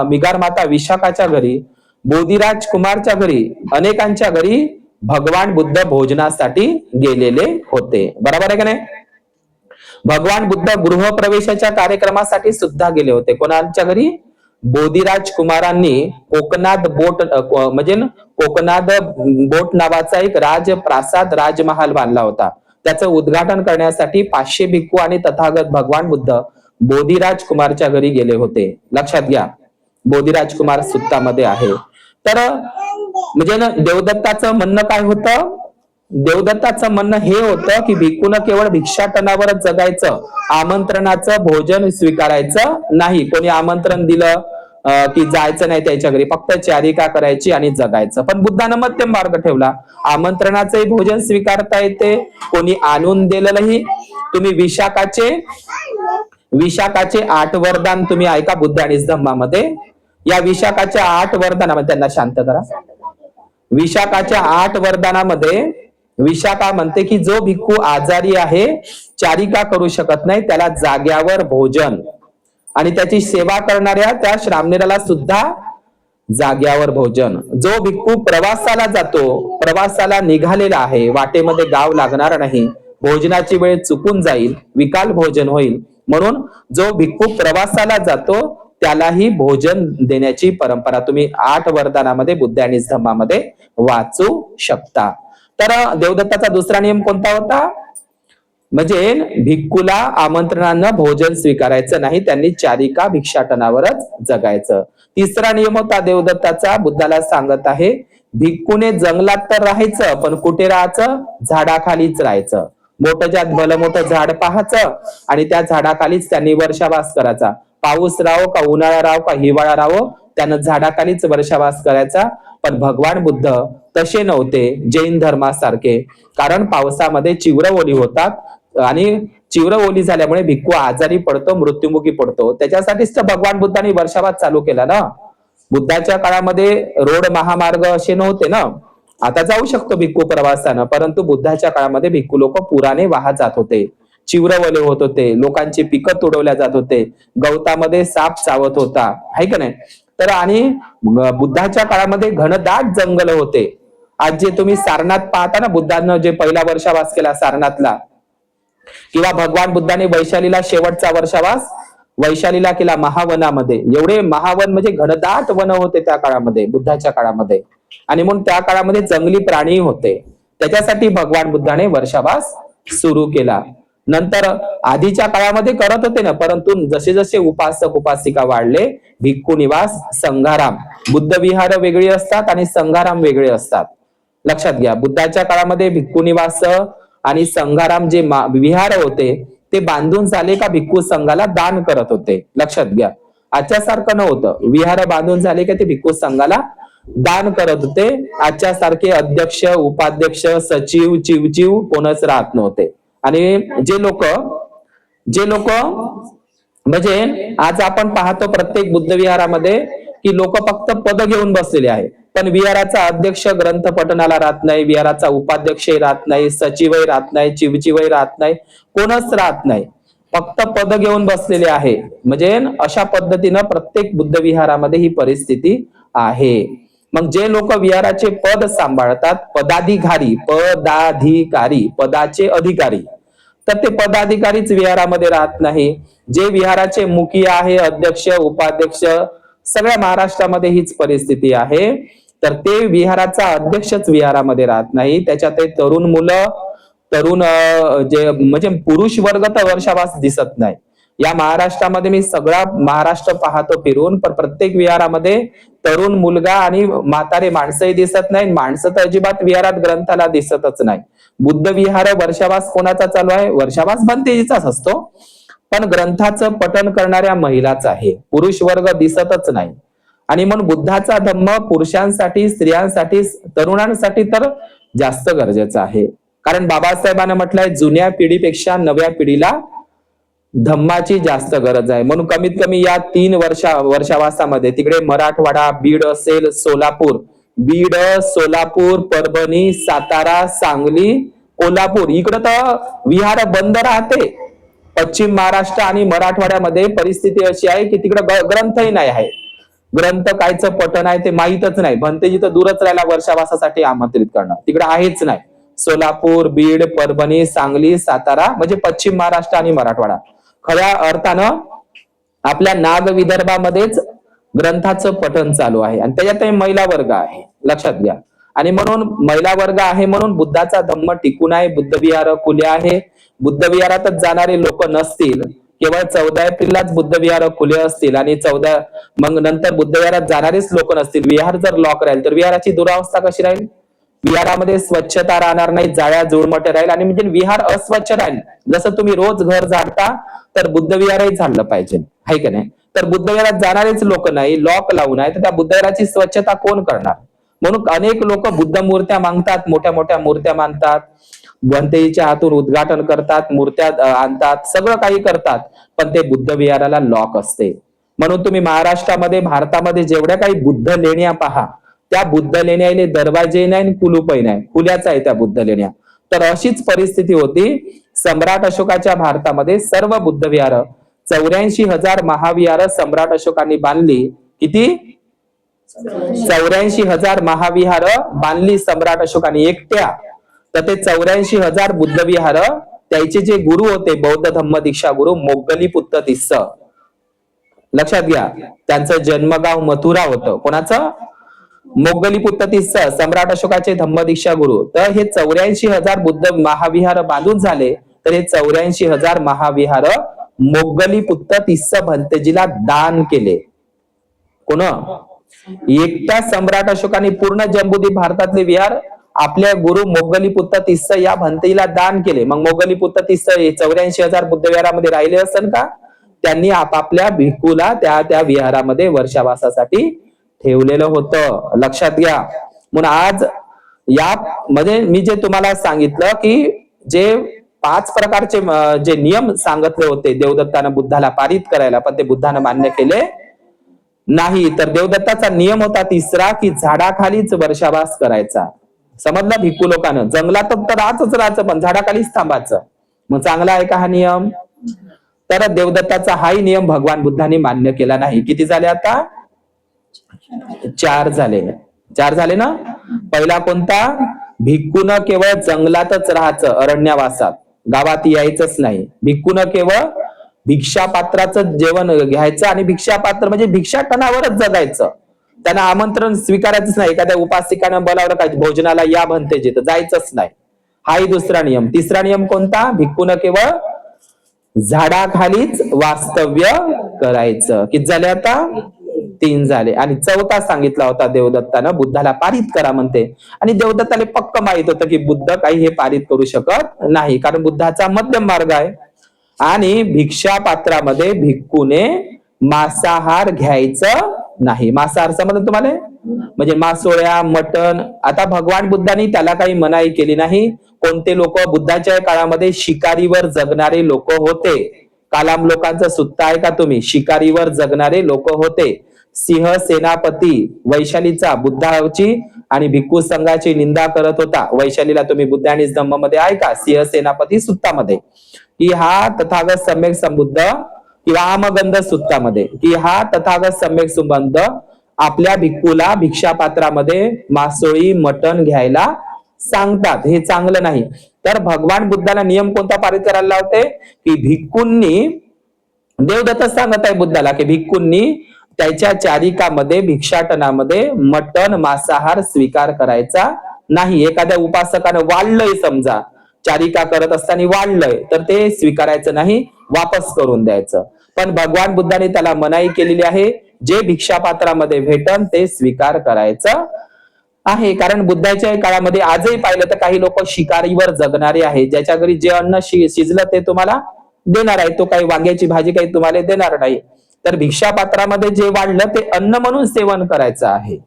मिगार माता विशाखाच्या घरी, बोधिराज कुमारच्या घरी, अनेकांच्या घरी भगवान बुद्ध भोजनासाठी गेलेले होते. बरोबर आहे का नाही? भगवान बुद्ध गृहप्रवेशाच्या कार्यक्रमासाठी सुद्धा गेले होते. कोणाच्या घरी? बोधिराज कुमारांनी कोकणात बोट म्हणजे कोकणात बोट नावाचा एक राजप्रासाद राजमहाल बांधला होता. त्याचं उद्घाटन करण्यासाठी 500 भिक्खू आणि तथागत भगवान बुद्ध बोधिराज कुमारच्या घरी गेले होते. लक्षात घ्या, बोधिराज कुमार सुत्तामध्ये आहे. तर म्हणजे देवदत्ताचं म्हणणं काय होतं? देवदत्ताचं म्हणणं हे होतं की भिक्खूनं केवळ भिक्षाटनावरच जगायचं, आमंत्रणाचं भोजन स्वीकारायचं नाही. कोणी आमंत्रण दिलं की जायचं नाही त्याच्या घरी, फक्त चारिका करायची आणि जगायचं. पण बुद्धानं मध्यम मार्ग ठेवला. आमंत्रणाचंही भोजन स्वीकारता येते, कोणी आणून दिलेलंही. तुम्ही विशाखाचे 8 वरदान तुम्ही ऐका बुद्ध आणि धम्मामध्ये. या विशाखाच्या 8 वरदानामध्ये, त्यांना शांत करा. विशाखाच्या 8 वरदानामध्ये विशाखा म्हणते की जो भिक्खू आजारी आहे, चारिका करू शकत नाही, त्याला जाग्यावर भोजन, आणि त्याची सेवा करणाऱ्या त्या श्रामणेराला सुद्धा जाग्यावर भोजन. जो भिक्खू प्रवासाला जातो, प्रवासाला निघालेला आहे, वाटेमध्ये गाव लागणार नाही, भोजनाची वेळ चुकून जाईल, विकाल भोजन होईल, म्हणून जो भिक्खू प्रवासाला जातो त्यालाही भोजन देण्याची परंपरा तुम्ही 8 वरदानामध्ये बुद्ध आणि धम्मामध्ये वाचू शकता. तर देवदत्ताचा दुसरा नियम कोणता होता? म्हणजे भिक्खूला आमंत्रणानं भोजन स्वीकारायचं नाही, त्यांनी चारिका भिक्षाटनावरच जगायचं. तिसरा नियम होता देवदत्ताचा, बुद्धाला सांगत आहे भिक्खूने जंगलात तर राहायचं, पण कुठे राहायचं? झाडाखालीच राहायचं. मोठं भलं मोठं झाड पाहायचं आणि त्या झाडाखालीच त्यांनी वर्षावास करायचा. पाऊस राहो का उन्हाळा राहो का हिवाळा राहो, त्यानं झाडाखालीच वर्षावास करायचा. पण भगवान बुद्ध तसे नव्हते जैन धर्मासारखे, कारण पावसामध्ये तीव्र ओली होतात आणि तीव्र ओली झाल्यामुळे भिक्खू आजारी पडतो, मृत्युमुखी पडतो. त्याच्यासाठीच तर भगवान बुद्धांनी वर्षावास चालू केला ना. बुद्धाच्या काळामध्ये रोड महामार्ग असे नव्हते ना. आता जाऊ शकतो भिक्खू प्रवासानं, परंतु बुद्धाच्या काळामध्ये भिक्खू लोक पुराने वाहत जात होते, तीव्र ओले होत होते, लोकांची पिकं तुडवल्या जात होते, गवतामध्ये साप चावत होता, आहे का नाही? तर आणि बुद्धाच्या काळामध्ये घनदाट जंगल होते. आज जे तुम्ही सारनाथ पाहता ना, बुद्धानं जे पहिला वर्षावास केला सारनाथला, किंवा भगवान बुद्धाने वैशालीला शेवटचा वर्षावास वैशालीला केला महावनामध्ये. एवढे महावन म्हणजे घनदाट वन होते त्या काळामध्ये, बुद्धाच्या काळामध्ये. आणि म्हणून त्या काळामध्ये जंगली प्राणी होते, त्याच्यासाठी भगवान बुद्धाने वर्षावास सुरू केला. नंतर आधीच्या काळामध्ये करत होते ना, परंतु जसे जसे उपासक उपासिका वाढले, भिक्खू निवास, संघाराम, बुद्ध विहार वेगळी असतात आणि संघाराम वेगळे असतात. लक्षात घ्या, बुद्धाच्या काळामध्ये भिक्खू निवास आणि संघाराम जे विहार होते ते बांधून झाले का भिक्खू संघाला दान करत होते. लक्षात घ्या, आजच्या सारखं नव्हतं. विहार बांधून झाले का ते भिक्खू संघाला दान करत होते. आजच्या सारखे अध्यक्ष, उपाध्यक्ष, सचिव, चिवचिव कोणच राहत नव्हते. आणि जे लोक म्हणजे आज आपण पाहतो प्रत्येक बुद्ध विहारामध्ये की लोक फक्त पद घेऊन बसलेले आहे, पण विहाराचा अध्यक्ष ग्रंथ पठणाला राहत नाही, विहाराचा उपाध्यक्षही राहत नाही, सचिवही राहत नाही, चिवचिवही राहत नाही, कोणच राहत नाही, फक्त पद घेऊन बसलेले आहे. म्हणजे अशा पद्धतीनं प्रत्येक बुद्ध विहारामध्ये ही परिस्थिती आहे. मग जे लोक विहाराचे पद सांभाळतात, पदाधिकारी, पदाचे अधिकारी, तर ते पदाधिकारीच विहारामध्ये राहत नाही. जे विहाराचे मुखिया आहे, अध्यक्ष, उपाध्यक्ष, सगळ्या महाराष्ट्रामध्ये हीच परिस्थिती आहे. तर ते विहाराचा अध्यक्षच विहारामध्ये राहत नाही. त्याच्यात तरुण मुलं, तरुण जे म्हणजे पुरुष वर्ग तर वर्षावास दिसत नाही. या महाराष्ट्रामध्ये मी सगळा महाराष्ट्र पाहतो फिरून, पण प्रत्येक विहारामध्ये तरुण मुलगा आणि म्हातारे माणसंही दिसत नाही. माणसं तर अजिबात विहारात ग्रंथाला दिसतच नाही. बुद्ध विहार वर्षावास कोणाचा चालू आहे? वर्षावास भंतेजीचाच असतो, पण ग्रंथाचं पठण करणाऱ्या महिलाच आहे, पुरुष वर्ग दिसतच नाही. आणि म्हणून बुद्धाचा धम्म पुरुषांसाठी, स्त्रियांसाठी, तरुणांसाठी तर जास्त गरजेचा आहे. कारण बाबासाहेबांना म्हटलंय, जुन्या पिढीपेक्षा नव्या पिढीला धम्माची जास्त गरज आहे. म्हणून कमीत कमी या 3 वर्षावासामध्ये तिकडे मराठवाडा, बीड असेल, बीड, सोलापूर, परभणी, सातारा, सांगली, कोल्हापूर, इकडं तर विहार बंद राहते. पश्चिम महाराष्ट्र आणि मराठवाड्यामध्ये परिस्थिती अशी आहे की तिकडे ग्रंथही नाही आहे. ग्रंथ कायचं पठण आहे ते माहीतच नाही. भंतेजी तर दूरच राहिला वर्षावासासाठी आमंत्रित करणं, तिकडे आहेच नाही. सोलापूर, बीड, परभणी, सांगली, सातारा म्हणजे पश्चिम महाराष्ट्र आणि मराठवाडा. खऱ्या अर्थानं आपल्या नाग विदर्भामध्येच ग्रंथाचं पठण चालू आहे आणि त्याच्यातही महिला वर्ग आहे. लक्षात घ्या. आणि म्हणून महिला वर्ग आहे म्हणून बुद्धाचा धम्म टिकून आहे. बुद्ध विहार खुले आहे. बुद्ध विहारातच जाणारे लोक नसतील, केवळ 14 एप्रिललाच बुद्ध विहार खुले असतील आणि मग नंतर बुद्ध विहारात जाणारेच लोक नसतील, विहार जर लॉक राहील तर विहाराची दुरावस्था कशी राहील? विहारामध्ये स्वच्छता राहणार नाही, जाळ्या जुळमटे राहील आणि म्हणजे विहार अस्वच्छ राहील. जसं तुम्ही रोज घर झाडता तर बुद्ध विहारही झाडलं पाहिजे, आहे का नाही? तर बुद्ध विहारात जाणारेच लोक नाही, लॉक लावून आहे, तर त्या बुद्ध विहाराची स्वच्छता कोण करणार? म्हणून अनेक लोक बुद्ध मूर्त्या मागतात, मोठ्या मोठ्या मूर्त्या मानतात, भंतेजीच्या हातून उद्घाटन करतात, मूर्त्या आणतात, सगळं काही करतात, पण ते बुद्ध विहाराला लॉक असते. म्हणून तुम्ही महाराष्ट्रामध्ये, भारतामध्ये जेवढ्या काही बुद्ध लेण्या पहा, त्या बुद्ध लेण्याले दरवाजे नाही, कुलूपही नाही, खुल्याच आहे त्या बुद्ध लेण्या. तर अशीच परिस्थिती होती सम्राट अशोकाच्या भारतामध्ये. सर्व बुद्ध विहार 84,000 महाविहार सम्राट अशोकांनी बांधली. किती? 84,000 महाविहार बांधली सम्राट अशोकांनी एकट्या. तर ते 84,000 बुद्ध विहार, त्याचे जे गुरु होते, बौद्ध धम्म दीक्षा गुरु मोग्गलीपुत्त तिस्स, लक्षात घ्या, त्यांचं जन्मगाव मथुरा होतं. कोणाचं? मोग्गलीपुत्त तिस्स, सम्राट अशोकाचे धम्म दीक्षा गुरु. तर हे 84,000 बुद्ध महाविहार बांधून झाले. तर हे 84,000 महाविहार मोग्गलीपुत्त तिस्स भंतेजीला दान केले. कोण? एकट्या सम्राट अशोकाने पूर्ण जम्बूद्वीप भारतातले विहार आपल्या गुरु मोग्गलीपुत्त तिस्स या भंतेजीला दान केले. मग मोग्गलीपुत्त तिस्स 84,000 बुद्ध विहारामध्ये राहिले असेल का? त्यांनी आपापल्या भिक्खूला त्या विहारामध्ये वर्षावासासाठी ठेवलेलं होतं. लक्षात घ्या. म्हणून आज या म्हणजे मी जे तुम्हाला सांगितलं की जे 5 प्रकारचे जे नियम सांगितले होते देवदत्तानं बुद्धाला पारित करायला, पण ते बुद्धानं मान्य केले नाही. तर देवदत्ताचा नियम होता 3रा की झाडाखालीच वर्षावास करायचा. समजलं? भिक्खू लोकांना जंगलात तर राहायचं, पण झाडाखालीच थांबायचं. मग चांगला आहे का हा नियम? तर देवदत्ताचा हाही नियम भगवान बुद्धांनी मान्य केला नाही. किती झाले आता? 4 झाले ना. पहिला कोणता? भिक्खून केवळ जंगलातच राहायचं, अरण्यवासात, गावात यायचंच नाही. भिक्खून केवळ भिक्षापात्राचं जेवण घ्यायचं आणि भिक्षापात्र म्हणजे भिक्षाटनावरच जगायचं. त्यांना आमंत्रण स्वीकारायचंच नाही. एखाद्या उपासिकानं बोलावलं काय भोजनाला या भंतेजी, तर जायचंच नाही. हाही दुसरा नियम. तिसरा नियम कोणता? भिक्खून केवळ झाडाखालीच वास्तव्य करायचं. किती झाले आता? 3 झाले. आणि चौथा सांगितला होता देवदत्तानं, बुद्धाला पारित करा म्हणते. आणि देवदत्ताला पक्क माहित होतं की बुद्ध काही हे पारित करू शकत नाही, कारण बुद्धाचा मध्यम मार्ग आहे. आणि भिक्षा पात्रामध्ये भिक्खूने मांसाहार घ्यायचं नाही. मांसाहार समजलं तुम्हाला? म्हणजे मासोळ्या, मटण. आता भगवान बुद्धांनी त्याला काही मनाई केली नाही. कोणते लोक बुद्धाच्या काळामध्ये शिकारीवर जगणारे लोक होते. कालाम लोकांचं सुत्ता आहे का तुम्ही? शिकारीवर जगणारे लोक होते. सिंह सेनापती वैशालीचा बुद्धाची आणि भिक्खू संघाची निंदा करत होता. वैशालीला तुम्ही बुद्ध आणि धम्म मध्ये आहे का? सिंह सेनापती सुत्तामध्ये, की हा तथागत सम्यक संबुद्ध, किंवा आमगंध सुत्तामध्ये, की हा तथागत सम्यक संबंध आपल्या भिक्खूला भिक्षा पात्रामध्ये मासोळी मटण घ्यायला सांगतात. हे चांगलं नाही. तर भगवान बुद्धाला नियम कोणता पारित करायला लावते? की भिक्खूंनी, देवदत्त सांगत आहे बुद्धाला की भिक्खूंनी त्याच्या चारिकामध्ये, भिक्षाटनामध्ये मटण मांसाहार स्वीकार करायचा नाही. एखाद्या उपासकानं वाढलंय, समजा चारिका करत असताना वाढलंय, तर ते स्वीकारायचं नाही, वापस करून द्यायचं. पण भगवान बुद्धाने त्याला मनाई केलेली आहे. जे भिक्षापात्रामध्ये भेटन ते स्वीकार करायचं आहे. कारण बुद्धाच्या काळामध्ये आजही पाहिलं तर काही लोक शिकारीवर जगणारे आहे. ज्याच्या घरी जे अन्न शिजलं ते तुम्हाला देणार आहे, तो काही वांग्याची भाजी काही तुम्हाला देणार नाही. तर भिक्षापात्रामध्ये जे वाढलं ते अन्न म्हणून सेवन करायचं आहे.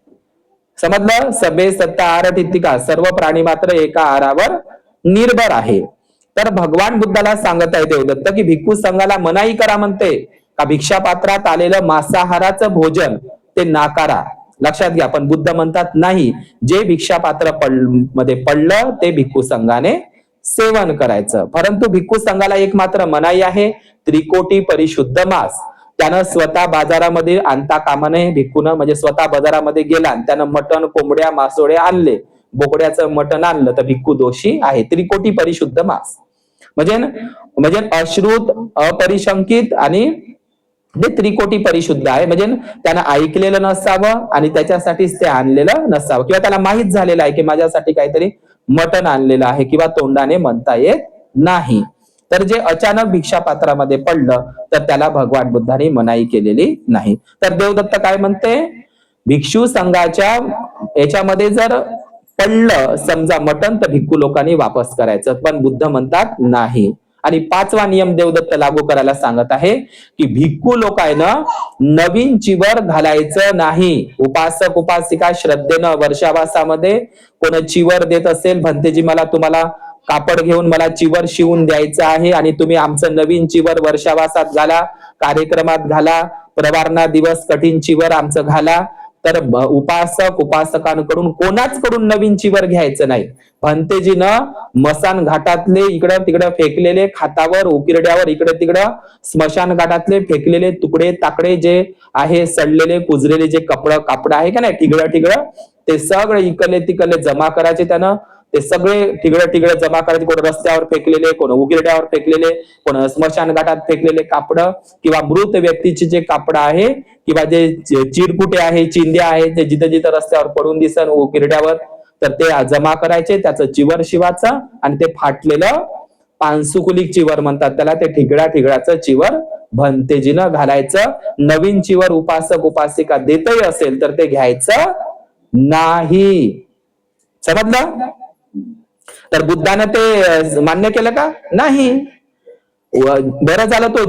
समजलं? सबे सत्ता आहार तितिका, सर्व प्राणी मात्र एका आहारावर निर्भर आहे. तर भगवान बुद्धाला सांगत आहे देवदत्त की भिक्खू संघाला मनाई करा म्हणते का भिक्षापात्रात आलेलं मांसाहाराचं भोजन ते नाकारा. लक्षात घ्या. पण बुद्ध म्हणतात नाही, जे भिक्षापात्र मध्ये पडलं ते भिक्खू संघाने सेवन करायचं. परंतु भिक्खू संघाला एक मात्र मनाई आहे, त्रिकोटी परिशुद्ध मांस. त्यानं स्वतः बाजारामध्ये आणता कामा नये. भिक्खूनं म्हणजे स्वतः बाजारामध्ये गेला, त्यानं मटण, कोंबड्या, मासोळ्या आणले, बोकड्याचं मटण आणलं, तर भिक्खू दोषी आहे. त्रिकोटी परिशुद्ध मांस म्हणजे अश्रुत, अपरिशंकित आणि ते त्रिकोटी परिशुद्ध आहे. म्हणजे त्यानं ऐकलेलं नसावं आणि त्याच्यासाठीच ते आणलेलं नसावं, किंवा त्याला माहित झालेलं आहे की माझ्यासाठी काहीतरी मटण आणलेलं आहे, किंवा तोंडाने म्हणता येत नाही. तर जे अचानक भिक्षापात्रामध्ये पडलं तर त्याला भगवान बुद्धाने मनाई केलेली नाही. तर देवदत्त काय म्हणते? भिक्षू संघाच्या याच्यामध्ये जर पडलं समजा मटण, तर भिक्खू लोकांनी वापस करायचं. पण बुद्ध म्हणतात नाही. आणि 5वा नियम देवदत्त लागू करायला सांगत आहे की भिक्खू लोकांना नवीन चिवर घालायचं नाही. उपासक उपासिका श्रद्धेनं वर्षावासामध्ये कोण चिवर देत असेल, भंतेजी मला तुम्हाला कापड घेऊन मला चिवर शिवून द्यायचं आहे आणि तुम्ही आमचं नवीन चिवर वर्षावासात घाला, कार्यक्रमात घाला, प्रवारणा दिवस कठीण चिवर आमचं घाला, तर उपासक उपासकांकडून कोणाच कडून नवीन चिवर घ्यायचं नाही. भंतेजीनं मसान घाटातले इकडं तिकडं फेकलेले, खातावर उकिरड्यावर इकडे तिकडं स्मशान घाटातले फेकलेले तुकडे ताकडे जे आहे, सडलेले कुजलेले जे कापड आहे का नाही, ठिगळं ते सगळे इकडले तिकडले जमा करायचे. त्यानं ते सगळे ठिगळं जमा करायचे. कोण रस्त्यावर फेकलेले, कोण उकिरड्यावर फेकलेले, कोण स्मशान घाटात फेकलेले कापड, किंवा मृत व्यक्तीचे जे कापड आहे, किंवा जे चिरकुटे आहे, चिंध्या आहे, ते जिथं जिथं रस्त्यावर पडून दिसन उकिरड्यावर, तर ते जमा करायचे, त्याचं चिवर शिवाचं. आणि ते फाटलेलं पानसुकुलिक चिवर म्हणतात त्याला, ते ठिगळाचं चिवर भंतेजीनं घालायचं. नवीन चिवर उपासक उपासिका देतही असेल तर ते घ्यायचं नाही. समजलं? तर बुद्धानं ते मान्य केलं का? नाही. बरं झालं तो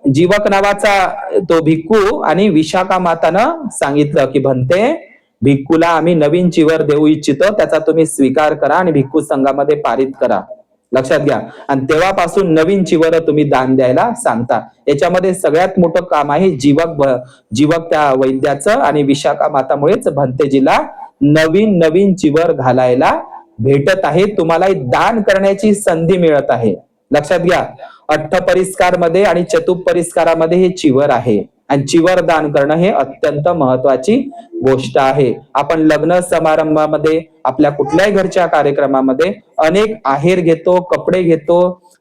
जीवक नावाचा तो भिक्खू आणि विशाखा मातानं सांगितलं की भंते, भिक्खूला आम्ही नवीन चिवर देऊ इच्छितो, त्याचा तुम्ही स्वीकार करा आणि भिक्खू संघामध्ये पारित करा. लक्षात घ्या. आणि तेव्हापासून नवीन चिवर तुम्ही दान द्यायला सांगता. याच्यामध्ये सगळ्यात मोठं काम आहे जीवक त्या वैद्याचं, आणि विशाखा मातामुळेच भंतेजीला नवीन चिवर घालायला भेटत आहे. तुम्हाला दान करण्याची संधी मिळत आहे. लक्षात घ्या. अठ्ठपरिस्कार मध्ये आणि चतुपरिस्कारामध्ये हे चिवर आहे, आणि चिवर दान करणं हे अत्यंत महत्वाची गोष्ट आहे. आपण लग्न समारंभामध्ये, आपल्या कुठल्याही घरच्या कार्यक्रमामध्ये अनेक आहेर घेतो, कपडे घेतो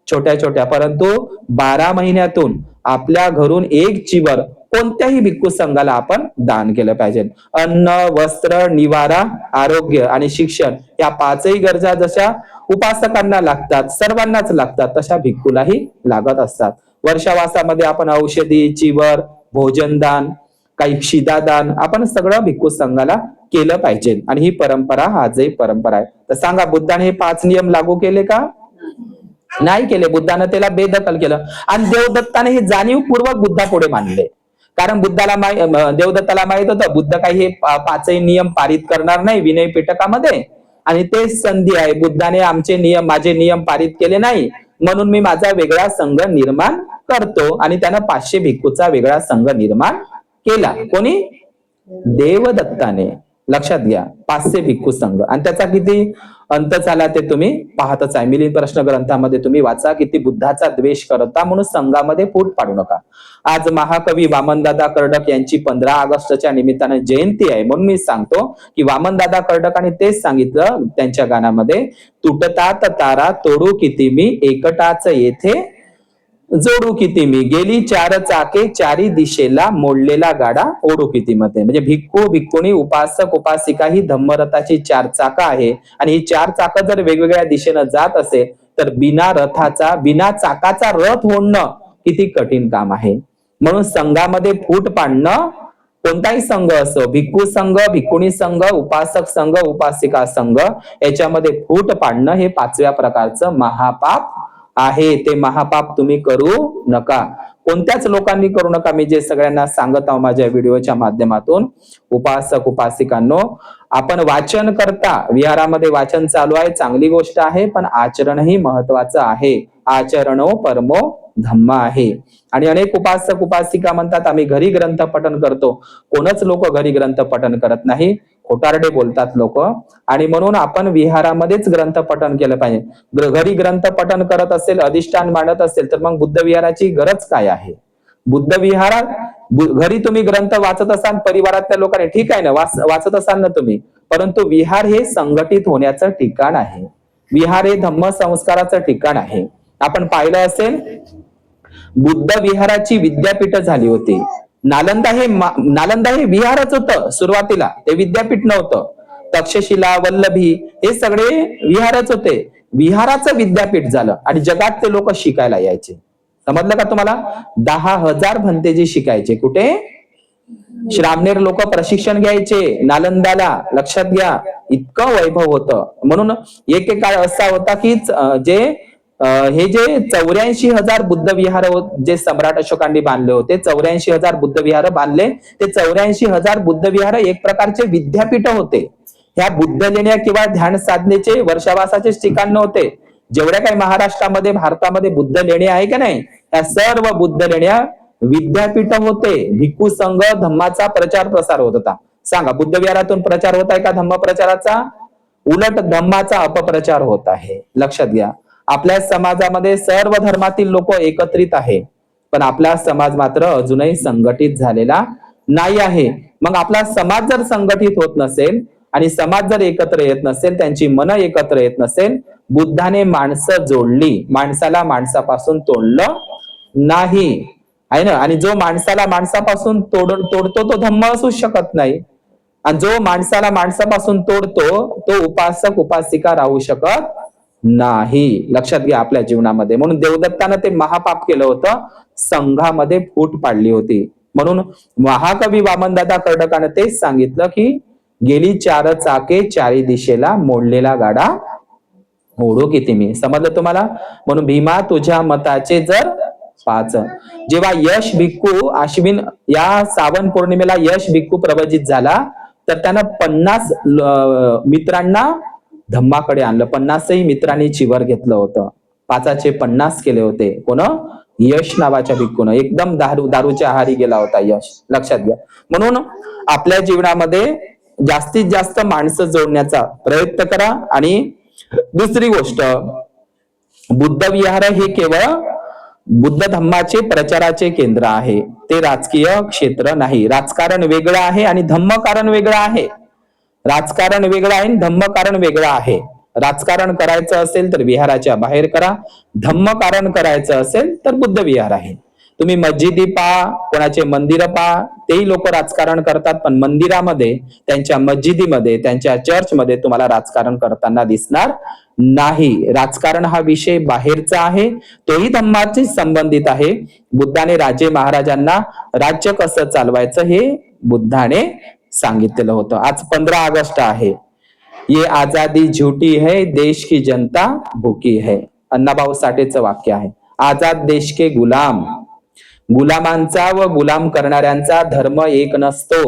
छोट्या, परंतु 12 महिन्यातून आपल्या घरून एक चिवर कोणत्याही भिक्खू संघाला आपण दान केलं पाहिजे. अन्न, वस्त्र, निवारा, आरोग्य आणि शिक्षण या 5ही गरजा जशा उपासकांना लागतात, सर्वांनाच लागतात, तशा भिक्खूलाही लागत असतात. वर्षावासामध्ये आपण औषधी, चिवर, भोजनदान, काही शिदादान आपण सगळं भिक्खू संघाला केलं पाहिजे. आणि ही परंपरा आजही परंपरा आहे. तर सांगा, बुद्धाने हे 5 नियम लागू केले का? नाही केले. बुद्धानं त्याला बेदखल केलं. आणि देवदत्ताने हे जाणीवपूर्वक बुद्धा पुढे मांडले. कारण देवदत्ताला माहित होतं बुद्ध काही हे 5ही नियम पारित करणार नाही विनय पिटकामध्ये, आणि तेच संधी आहे. बुद्धाने माझे नियम पारित केले नाही, म्हणून मी माझा वेगळा संघ निर्माण करतो. आणि त्यानं 500 भिक्खूचा वेगळा संघ निर्माण केला. कोणी? देवदत्ताने. लक्षात घ्या, 500 भिक्खू संघ. आणि त्याचा किती अंत झाला ते तुम्ही पाहतच आहे. मिलिंद प्रश्न ग्रंथामध्ये तुम्ही वाचा, किती बुद्धाचा द्वेष करता म्हणून संघामध्ये फूट पाडू नका. आज महाकवी वामनदादा कर्डक यांची 15 ऑगस्टच्या निमित्ताने जयंती आहे, म्हणून मी सांगतो की वामनदादा कर्डकांनी तेच सांगितलं त्यांच्या गाण्यामध्ये, तुटतात तारा तोडू किती मी, एकटाच येथे जोडू किती मी, गेली 4 चाके चारी दिशेला, मोडलेला गाडा ओढू किती मध्ये. म्हणजे भिक्खू, भिक्खुणी, उपासक, उपासिका ही धम्मरथाची 4 चाकं आहे. आणि ही 4 चाकं जर वेगवेगळ्या दिशेनं जात असेल तर बिना चाकाचा रथ ओढणं किती कठीण काम आहे. म्हणून संघामध्ये फूट पाडणं, कोणताही संघ असो, भिक्खू संघ, भिक्खुणी संघ, उपासक संघ, उपासिका संघ, याच्यामध्ये फूट पाडणं हे 5व्या प्रकारचं महापाप आहे. ते महापाप तुम्ही करू नका. कोणत्याच लोकांनी करू नका. मी जे सगळ्यांना सांगत आहो माझ्या व्हिडिओच्या माध्यमातून, उपासक उपासिकांनो, आपण वाचन करता, विहारामध्ये वाचन चालू आहे, चांगली गोष्ट आहे, पण आचरणही महत्वाचं आहे. आचरणो परमो धम्म आहे. आणि अनेक उपासक उपासिका म्हणतात आम्ही घरी ग्रंथ पठण करतो. कोणच लोक घरी ग्रंथ पठण करत नाही, खोटारडे बोलतात लोक. आणि म्हणून आपण विहारामध्येच ग्रंथ पठण केलं पाहिजे. घरी ग्रंथ पठण करत असेल, अधिष्ठान मांडत असेल, तर मग बुद्ध विहाराची गरज काय आहे? बुद्ध विहारात घरी तुम्ही ग्रंथ वाचत असाल, परिवारातल्या लोकांनी, ठीक आहे ना, वाचत असाल ना तुम्ही, परंतु विहार हे संघटित होण्याचं ठिकाण आहे. विहार हे धम्म संस्काराचं ठिकाण आहे. आपण पाहिलं असेल, बुद्ध विहाराची विद्यापीठ झाली होती. नालंदा हे विहारच होतं सुरुवातीला, ते विद्यापीठ नव्हतं. तक्षशिला, वल्लभी हे सगळे विहारच होते. विहाराचं विद्यापीठ झालं आणि जगात ते लोक शिकायला यायचे. समजलं का तुम्हाला? 10,000 भंतेजी शिकायचे. कुठे? श्रामणेर लोक प्रशिक्षण घ्यायचे नालंदाला. लक्षात घ्या, इतकं वैभव होतं. म्हणून एक काळ असा होता की हे जे 84,000 बुद्ध विहार जे सम्राट अशोकांनी बांधले होते, 84,000 बुद्ध विहार बांधले. ते 84,000 बुद्ध विहार एक प्रकारचे विद्यापीठ होते. ह्या बुद्ध लेण्या किंवा ध्यान साधनेचे वर्षावासाचे ठिकाण नव्हते. जेवढ्या काही महाराष्ट्रामध्ये, भारतामध्ये बुद्ध लेणे आहे का नाही, त्या सर्व बुद्ध लेण्या विद्यापीठ होते. भिक्खू संघ धम्माचा प्रचार प्रसार होत होता. सांगा, बुद्ध विहारातून प्रचार होत आहे का धम्म प्रचाराचा? उलट धम्माचा अपप्रचार होत आहे. लक्षात घ्या, आपल्या समाजामध्ये सर्व धर्मातील लोक एकत्रित आहे, पण आपला समाज मात्र अजूनही संघटित झालेला नाही आहे. मग आपला समाज जर संघटित होत नसेल आणि समाज जर एकत्र येत नसेल, त्यांची मन एकत्र येत नसेल, बुद्धाने माणसं जोडली, माणसाला माणसापासून तोडलं नाही, आहे ना. आणि जो माणसाला माणसापासून तोडतो तो धम्म असू शकत नाही. आणि जो माणसाला माणसापासून तोडतो तो उपासक उपासिका राहू शकत नाही. लक्षात घ्या आपल्या जीवनामध्ये. म्हणून देवदत्तानं ते महापाप केलं होतं, संघामध्ये फूट पाडली होती. म्हणून महाकवी वामनदादा कर्डकानं तेच सांगितलं की गेली 4 चाके चारी दिशेला, मोडलेला गाडा ओढू किती मी. समजलं तुम्हाला? म्हणून भीमा तुझ्या मताचे जर 5. जेव्हा यश भिक्खू आश्विन या श्रावण पौर्णिमेला यश भिक्खू प्रवचित झाला, तर त्यानं 50 मित्रांना धम्माकडे आणलं. 50ही मित्रांनी चिवर घेतलं होतं. 5चे 50 केले होते. कोण? यश नावाच्या भिक्खूनं. एकदम दारूच्या आहारी गेला होता यश. लक्षात घ्या. म्हणून आपल्या जीवनामध्ये जास्तीत जास्त माणसं जोडण्याचा प्रयत्न करा. आणि दुसरी गोष्ट, बुद्ध विहार हे केवळ बुद्ध धम्माचे प्रचाराचे केंद्र आहे, ते राजकीय क्षेत्र नाही. राजकारण वेगळं आहे आणि धम्म कारण वेगळं आहे. राजकारण वेगळं आहे, धम्म कारण वेगळं आहे. राजकारण करायचं असेल तर विहाराच्या बाहेर करा, धम्म कारण करायचं असेल तर बुद्ध विहार आहे. तुम्ही मस्जिदी पहा, कोणाचे मंदिर पहा, तेही लोक राजकारण करतात, पण मंदिरामध्ये, त्यांच्या मस्जिदीमध्ये, त्यांच्या चर्चमध्ये तुम्हाला राजकारण करताना दिसणार नाही. राजकारण हा विषय बाहेरचा आहे, तोही धम्माशी संबंधित आहे. बुद्धाने राजे महाराजांना राज्य कसं चालवायचं हे बुद्धाने सांगितलेलं होतं. आज 15 ऑगस्ट आहे. ये आजादी झूठी है, देश की जनता भूकी है. अण्णाभाऊ साठेचं वाक्य आहे. आजाद देश के गुलाम. गुलामांचा व गुलाम करणाऱ्यांचा धर्म एक नसतो.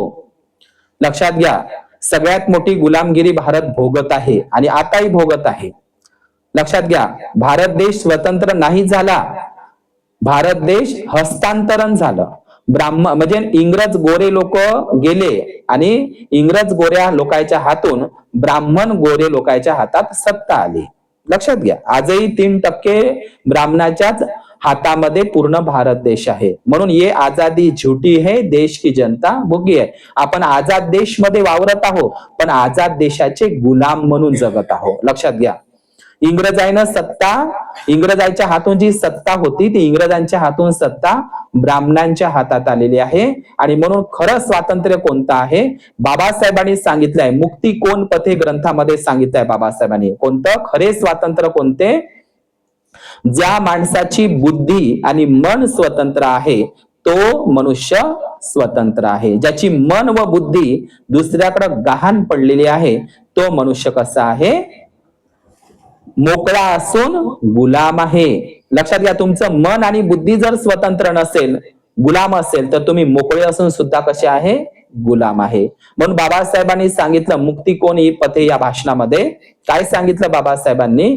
लक्षात घ्या. सगळ्यात मोठी गुलामगिरी भारत भोगत आहे आणि आताही भोगत आहे. लक्षात घ्या. भारत देश स्वतंत्र नाही झाला, भारत देश हस्तांतरण झालं. म्हणजे इंग्रज गोरे लोक गेले आणि इंग्रज गोऱ्या लोकांच्या हातून ब्राह्मण गोरे लोकांच्या हातात सत्ता आली. लक्षात घ्या. आजही 3% ब्राह्मणाच्याच हातामध्ये पूर्ण भारत देश आहे. म्हणून ये आजादी झूठी है, देश की जनता भुकी आहे. आपण आझाद देश मध्ये वावरत आहोत, पण आझाद देशाचे गुलाम म्हणून जगत आहोत. लक्षात घ्या. इंग्रजांच्या हातून जी सत्ता होती, ती इंग्रजांच्या हातून सत्ता ब्राह्मणांच्या हातात आलेली आहे. आणि म्हणून खरं स्वातंत्र्य कोणतं आहे, बाबासाहेबांनी सांगितलंय. मुक्ती कोण पथे ग्रंथामध्ये सांगितलंय बाबासाहेबांनी. कोणतं खरे स्वातंत्र्य कोणते? ज्या माणसाची बुद्धी आणि मन स्वतंत्र आहे, तो मनुष्य स्वतंत्र आहे. ज्याची मन व बुद्धी दुसऱ्याकडे गहाण पडलेली आहे, तो मनुष्य कसा आहे? मोकळा असून गुलाम आहे. लक्षात घ्या. तुमचं मन आणि बुद्धी जर स्वतंत्र नसेल, गुलाम असेल, तर तुम्ही मोकळे असून सुद्धा कसे आहे? गुलाम आहे. म्हणून बाबासाहेबांनी सांगितलं मुक्ती कोण ही पथे या भाषणामध्ये काय सांगितलं बाबासाहेबांनी?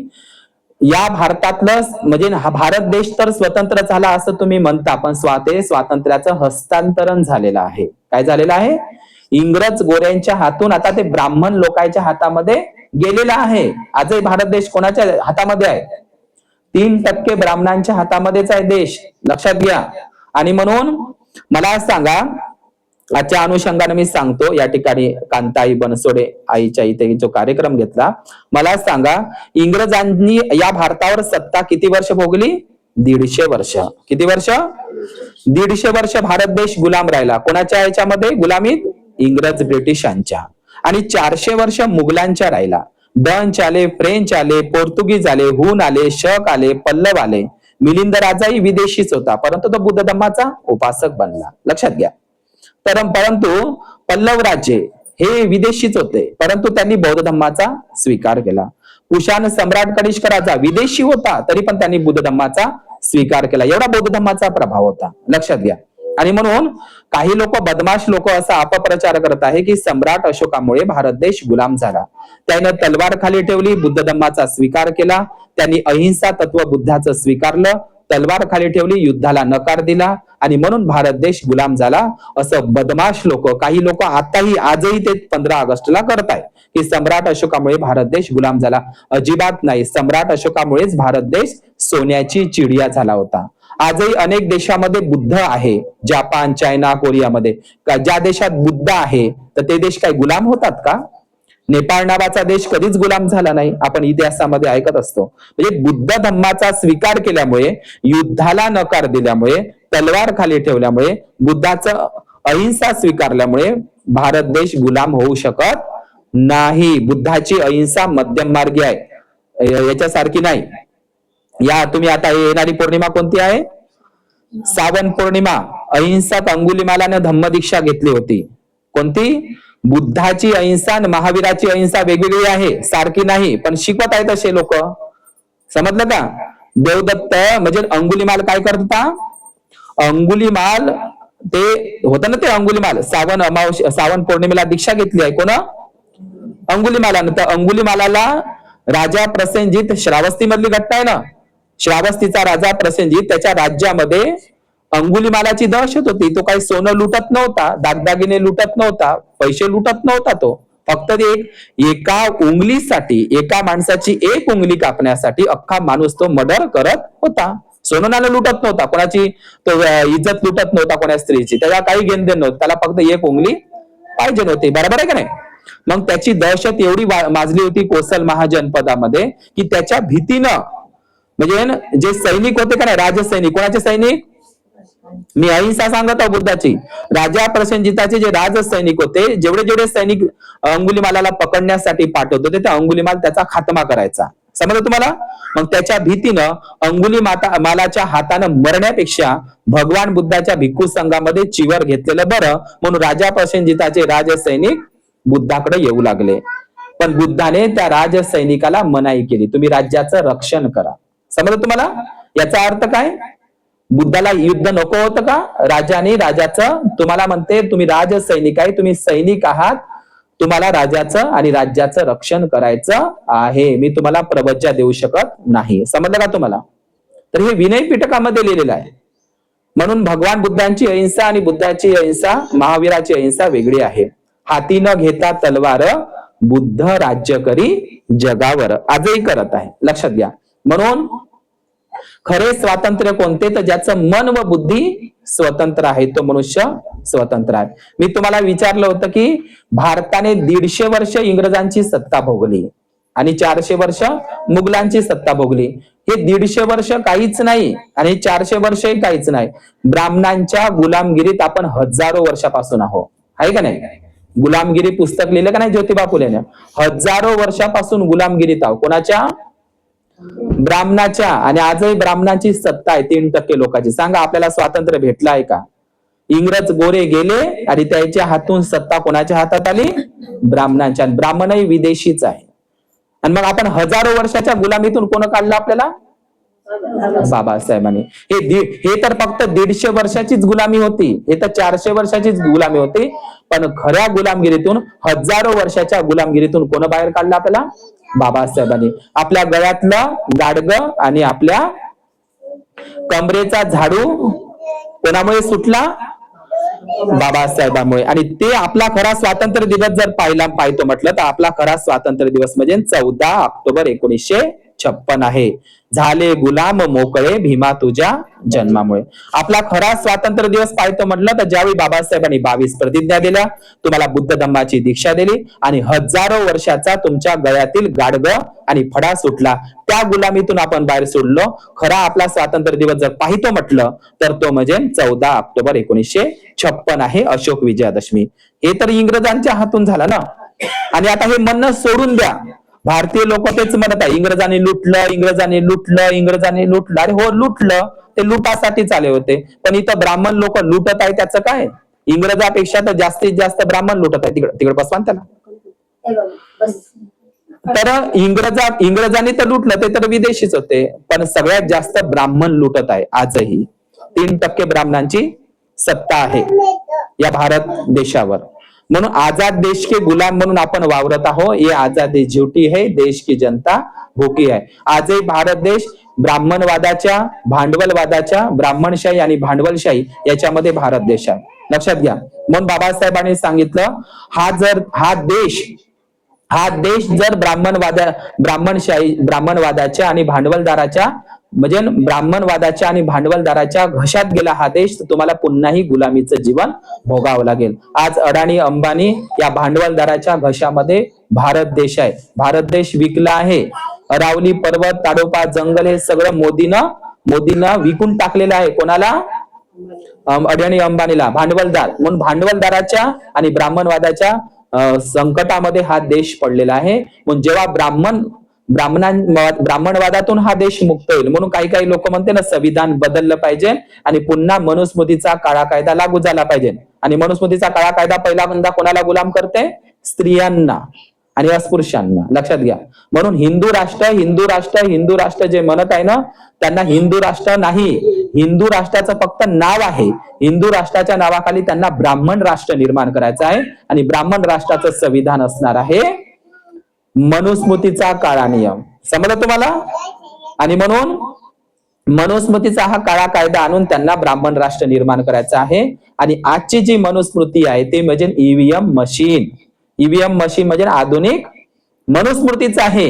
या भारतातलं म्हणजे हा भारत देश तर स्वतंत्र झाला असं तुम्ही म्हणता, पण स्वातंत्र्याचं हस्तांतरण झालेलं आहे. काय झालेलं आहे? इंग्रज गोऱ्यांच्या हातून आता ते ब्राह्मण लोकांच्या हातामध्ये गेलेला आहे. आजही भारत देश कोणाच्या हातामध्ये आहे? 3% ब्राह्मणांच्या हातामध्येच आहे देश. लक्षात घ्या. आणि म्हणून मला सांगा, आजच्या अनुषंगाने मी सांगतो, या ठिकाणी कांताई बनसोडे आईच्या इथे जो कार्यक्रम घेतला, मला सांगा, इंग्रजांनी या भारतावर सत्ता किती वर्ष भोगली? 150 वर्ष. किती वर्ष? 150 वर्ष भारत देश गुलाम राहिला. कोणाच्या याच्यामध्ये गुलामीत? इंग्रज ब्रिटिशांच्या. आणि 400 वर्ष मुघलांच्या राहिला. डच आले, फ्रेंच आले, पोर्तुगीज आले, हुन आले, शक आले, पल्लव आले. मिलिंद राजाही विदेशीच होता, परंतु तो बुद्ध धम्माचा उपासक बनला. लक्षात घ्या. परंतु पल्लव राज्य हे विदेशीच होते, परंतु त्यांनी बौद्ध धम्माचा स्वीकार केला. कुशाण सम्राट कनिष्क राजा विदेशी होता, तरी पण त्यांनी बुद्ध धम्माचा स्वीकार केला. एवढा बौद्ध धम्माचा प्रभाव होता. लक्षात घ्या. आणि म्हणून काही लोक, बदमाश लोक असा अपप्रचार करत आहे की सम्राट अशोकामुळे भारत देश गुलाम झाला. त्याने तलवार खाली ठेवली, बुद्ध धम्माचा स्वीकार केला. त्यांनी अहिंसा तत्व बुद्धाचं स्वीकारलं, तलवार खाली ठेवली, युद्धाला नकार दिला, आणि म्हणून भारत देश गुलाम झाला. असं बदमाश लोक, काही लोक आजही ते 15 ऑगस्टला करताय की सम्राट अशोकामुळे भारत देश गुलाम झाला. अजिबात नाही. सम्राट अशोकामुळेच भारत देश सोन्याची चिडिया झाला होता. आजही अनेक देशामध्ये बुद्ध आहे, जपान, चायना, कोरियामध्ये. ज्या देशात बुद्ध आहे तर ते देश काही गुलाम होतात का? नेपाळ नावाचा देश कधीच गुलाम झाला नाही, आपण इतिहासामध्ये ऐकत असतो. म्हणजे बुद्ध धम्माचा स्वीकार केल्यामुळे, युद्धाला नकार दिल्यामुळे, तलवार खाली ठेवल्यामुळे, बुद्धाचं अहिंसा स्वीकारल्यामुळे भारत देश गुलाम होऊ शकत नाही. बुद्धाची अहिंसा मध्यम मार्गी आहे, याच्यासारखी नाही. या तुम्ही आता येणारी पौर्णिमा कोणती आहे? सावन पौर्णिमा. अहिंसक अंगुलिमालाने धम्मदीक्षा घेतली होती. कोणती? बुद्धाची अहिंसा आणि महावीराची अहिंसा वेगवेगळी आहे, सारखी नाही, पण शिकवत आहेत असे लोक. समजलं का? देवदत्त म्हणजे अंगुलिमाल काय करत होता? अंगुलिमाल ते होतं ना, ते अंगुलिमाल सावन पौर्णिमेला दीक्षा घेतली आहे. कोण? अंगुलिमालानं. तर अंगुलिमालाला राजा प्रसेनजित, श्रावस्ती मधली घटना आहे ना, श्रावस्तीचा राजा प्रसेनजित, त्याच्या राज्यामध्ये अंगुलिमालाची दहशत होती. तो काही सोनं लुटत नव्हता, दागदागिने लुटत नव्हता, पैसे लुटत नव्हता. तो फक्त एका उंगलीसाठी, एका माणसाची एक उंगली कापण्यासाठी अख्खा माणूस तो मर्डर करत होता. सोनं नाणं लुटत नव्हता, कोणाची तो इज्जत लुटत नव्हता, कोणा स्त्रीची. त्याला काही घेणदेण नव्हतं, त्याला फक्त एक उंगली पाहिजे नव्हती. बरोबर आहे का नाही? मग त्याची दहशत एवढी माजली होती कोसल महाजनपदामध्ये की त्याच्या भीतीनं, म्हणजे जे सैनिक होते का नाही, राजसैनिक, कोणाचे सैनिक? मी अहिंसा सांगत आहो बुद्धाची. राजा प्रसेनजिताचे जे राज सैनिक होते, जेवढे जेवढे सैनिक अंगुलीमालाला पकडण्यासाठी पाठवत होते, ते अंगुलीमाल त्याचा खात्मा करायचा. समजलं तुम्हाला? मग त्याच्या भीतीनं मालाच्या हातानं मरण्यापेक्षा भगवान बुद्धाच्या भिक्खू संघामध्ये चिवर घेतलेलं बरं, म्हणून राजा प्रसेनजिताचे राज सैनिक बुद्धाकडे येऊ लागले. पण बुद्धाने त्या राज सैनिकाला मनाई केली, तुम्ही राज्याचं रक्षण करा. समजलं तुम्हाला? याचा अर्थ काय? बुद्धाला युद्ध नको होतं का? राजाचं तुम्हाला म्हणते, तुम्ही राज सैनिक आहे, तुम्ही सैनिक आहात, तुम्हाला राजाचं आणि राज्याचं रक्षण करायचं आहे, मी तुम्हाला प्रवज्जा देऊ शकत नाही. समजलं का तुम्हाला? तर हे विनय पिटकामध्ये लिहिलेलं आहे. म्हणून भगवान बुद्धांची अहिंसा आणि बुद्धाची अहिंसा, महावीराची अहिंसा वेगळी आहे. हाती न घेता तलवार, बुद्ध राज्य करी जगावर, आजही करत आहे, लक्षात घ्या. म्हणून खरे स्वातंत्र्य कोणते? तर ज्याचं मन व बुद्धी स्वतंत्र आहे, तो मनुष्य स्वतंत्र आहे. मी तुम्हाला विचारलं होतं की भारताने 150 वर्ष इंग्रजांची सत्ता भोगली आणि 400 वर्ष मुघलांची सत्ता भोगली. हे 150 वर्ष काहीच नाही आणि 400 वर्षही काहीच नाही. ब्राह्मणांच्या गुलामगिरीत आपण हजारो वर्षापासून आहोत, आहे का नाही? गुलामगिरी पुस्तक लिहिलं का नाही ज्योतिबा फुलेने? हजारो वर्षापासून गुलामगिरीत आहोत. कोणाच्या? ब्राह्मणाच्या. आणि आजही ब्राह्मणांची सत्ता आहे 3% लोकांची. सांगा आपल्याला स्वातंत्र्य भेटलं आहे का? इंग्रज गोरे गेले आणि त्याच्या हातून सत्ता कोणाच्या हातात आली? ब्राह्मणांच्या. ब्राह्मणही विदेशीच आहे. आणि मग आपण हजारो वर्षाच्या गुलामीतून कोण काढलं आपल्याला? बाबासाहेबांनी. हे तर फक्त 150 वर्षाचीच गुलामी होती, हे तर 400 वर्षाचीच गुलामी होती. पण खऱ्या गुलामगिरीतून, हजारो वर्षाच्या गुलामगिरीतून कोण बाहेर काढलं आपल्याला? बाबासाहेबांनी. आपल्या गळ्यातलं गाडगं आणि आपल्या कमरेचा झाडू कोणामुळे सुटला? बाबासाहेबांमुळे. आणि ते आपला खरा स्वातंत्र्य दिवस जर पाहतो म्हटलं तर आपला खरा स्वातंत्र्य दिवस म्हणजे 14 ऑक्टोबर 1956 आहे. झाले गुलाम मोकळे भीमा तुझ्या जन्मामुळे. आपला खरा स्वातंत्र्य दिवस पाहतो म्हटलं तर ज्यावेळी बाबासाहेबांनी 22 प्रतिज्ञा दिल्या, तुम्हाला बुद्ध धम्माची दीक्षा दिली आणि हजारो वर्षाचा तुमच्या गळ्यातील गाडगं आणि फडा सुटला, त्या गुलामीतून आपण बाहेर सोडलो. खरा आपला स्वातंत्र्य दिवस जर पाहतो म्हटलं तर तो म्हणजे 14 ऑक्टोबर 1956 आहे, अशोक विजयादशमी. हे तर इंग्रजांच्या हातून झालं ना. आणि आता हे म्हणणं सोडून द्या, भारतीय लोक तेच म्हणत आहे, इंग्रजांनी लुटलं, इंग्रजांनी लुटलं, इंग्रजांनी लुटलं. अरे हो, लुटलं, ते लुटासाठी आले होते. पण इथं ब्राह्मण लोक लुटत आहे, त्याचं काय? इंग्रजापेक्षा तर जास्तीत जास्त ब्राह्मण लुटत आहे. तिकडे बसवा त्याला. तर इंग्रजांनी तर लुटलं, ते तर विदेशीच होते. पण सगळ्यात जास्त ब्राह्मण लुटत आहे. आजही 3% ब्राह्मणांची सत्ता आहे या भारत देशावर. म्हणून आजाद देश के गुलाम म्हणून आपण वावरत आहोत. ये आजादी झूठी है, देश की जनता भूकी आहे. आजही भारत देश ब्राह्मणवादाच्या, भांडवलवादाच्या, ब्राह्मणशाही आणि भांडवलशाही याच्यामध्ये भारत देश आहे, लक्षात घ्या. म्हणून बाबासाहेबांनी सांगितलं, हा देश जर ब्राह्मणवादाच्या आणि भांडवलदाराच्या म्हणजे ब्राह्मणवादाच्या आणि भांडवलदाराच्या घशात गेला हा देश, तर तुम्हाला पुन्हाही गुलामीचं जीवन भोगावं लागेल. आज अडाणी अंबानी या भांडवलदाराच्या घशामध्ये भारत देश आहे. भारत देश विकला आहे. अरावली पर्वत, ताडोबा, जंगल हे सगळं मोदीनं विकून टाकलेलं आहे. कोणाला? अडाणी अंबानीला, भांडवलदार. म्हणून भांडवलदाराच्या आणि ब्राह्मणवादाच्या संकटामध्ये हा देश पडलेला आहे. म्हणून जेव्हा ब्राह्मणवादातून हा देश मुक्त होईल. म्हणून काही लोक म्हणते ना, संविधान बदललं पाहिजे आणि पुन्हा मनुस्मृतीचा काळा कायदा लागू झाला पाहिजे. आणि मनुस्मृतीचा काळा कायदा पहिल्यांदा कोणाला गुलाम करते? स्त्रियांना आणि अस्पृश्यांना, लक्षात घ्या. म्हणून हिंदू राष्ट्र जे म्हणत आहे ना, त्यांना हिंदू राष्ट्र नाही, हिंदू राष्ट्राचं फक्त नाव आहे. हिंदू राष्ट्राच्या नावाखाली त्यांना ब्राह्मण राष्ट्र निर्माण करायचं आहे. आणि ब्राह्मण राष्ट्राचं संविधान असणार आहे मनुस्मृतीचा काळा नियम. समजलं तुम्हाला? आणि म्हणून मनुस्मृतीचा हा काळा कायदा आणून त्यांना ब्राह्मण राष्ट्र निर्माण करायचं आहे. आणि आजची जी मनुस्मृती आहे ते म्हणजे ईव्हीएम मशीन. ईव्हीएम मशीन म्हणजे आधुनिक मनुस्मृतीच आहे.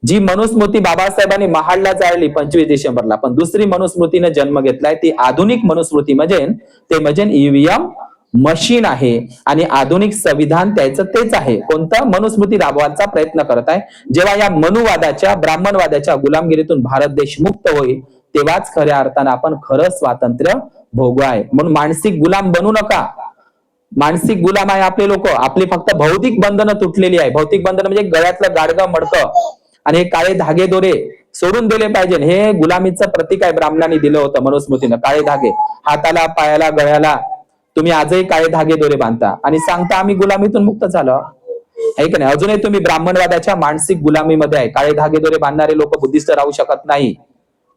जी मनुस्मृती बाबासाहेबांनी महाडला जाळली 25 डिसेंबरला, पण दुसरी मनुस्मृतीने जन्म घेतलाय ती आधुनिक मनुस्मृती म्हणजे ईव्हीएम मशीन आहे. आणि आधुनिक संविधान त्याचं तेच आहे. कोणतं? मनुस्मृती राबवायचा प्रयत्न करत आहे. जेव्हा या मनुवादाच्या, ब्राह्मणवादाच्या गुलामगिरीतून भारत देश मुक्त होईल, तेव्हाच खऱ्या अर्थानं आपण खरं स्वातंत्र्य भोगवाय. म्हणून मानसिक गुलाम बनू नका. मानसिक गुलाम आहे आपले लोक. आपली फक्त भौतिक बंधनं तुटलेली आहे. भौतिक बंधन म्हणजे गळ्यातलं गाडगं मडकं आणि हे काळे धागे दोरे सोडून दिले पाहिजे. हे गुलामीचं प्रतीक आहे. ब्राह्मणांनी दिलं होतं मनुस्मृतीनं. काळे धागे हाताला, पायाला, गळ्याला तुम्ही आजही काळे धागे दोरे बांधता आणि सांगता आम्ही गुलामीतून मुक्त झालो आहे की नाही. अजूनही तुम्ही ब्राह्मणवादाच्या मानसिक गुलामीमध्ये आहे. काळे धागे दोरे बांधणारे लोक बुद्धिस्ट राहू शकत नाही.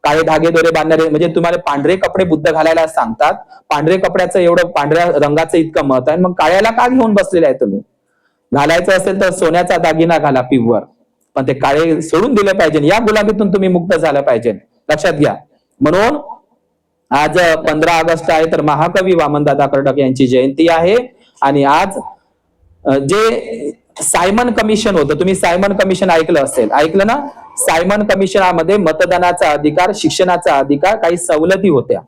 काळे धागे दोरे बांधणारे म्हणजे तुम्हाला पांढरे कपडे बुद्ध घालायला सांगतात. पांढरे कपड्याचं एवढं पांढऱ्या रंगाचं इतकं महत्व आहे, मग काळ्याला का घेऊन बसलेले आहे तुम्ही? घालायचं असेल तर सोन्याचा दागिना घाला प्युअर, पण ते काळे सोडून दिले पाहिजे. या गुलामीतून तुम्ही मुक्त झालं पाहिजे, लक्षात घ्या. म्हणून आज 15 ऑगस्ट आहे तर महाकवी वामनदादा कर्डक यांची जयंती आहे. आणि आज जे सायमन कमिशन होतं, तुम्ही सायमन कमिशन ऐकलं ना? सायमन कमिशनामध्ये मतदानाचा अधिकार, शिक्षणाचा अधिकार, काही सवलती होत्या.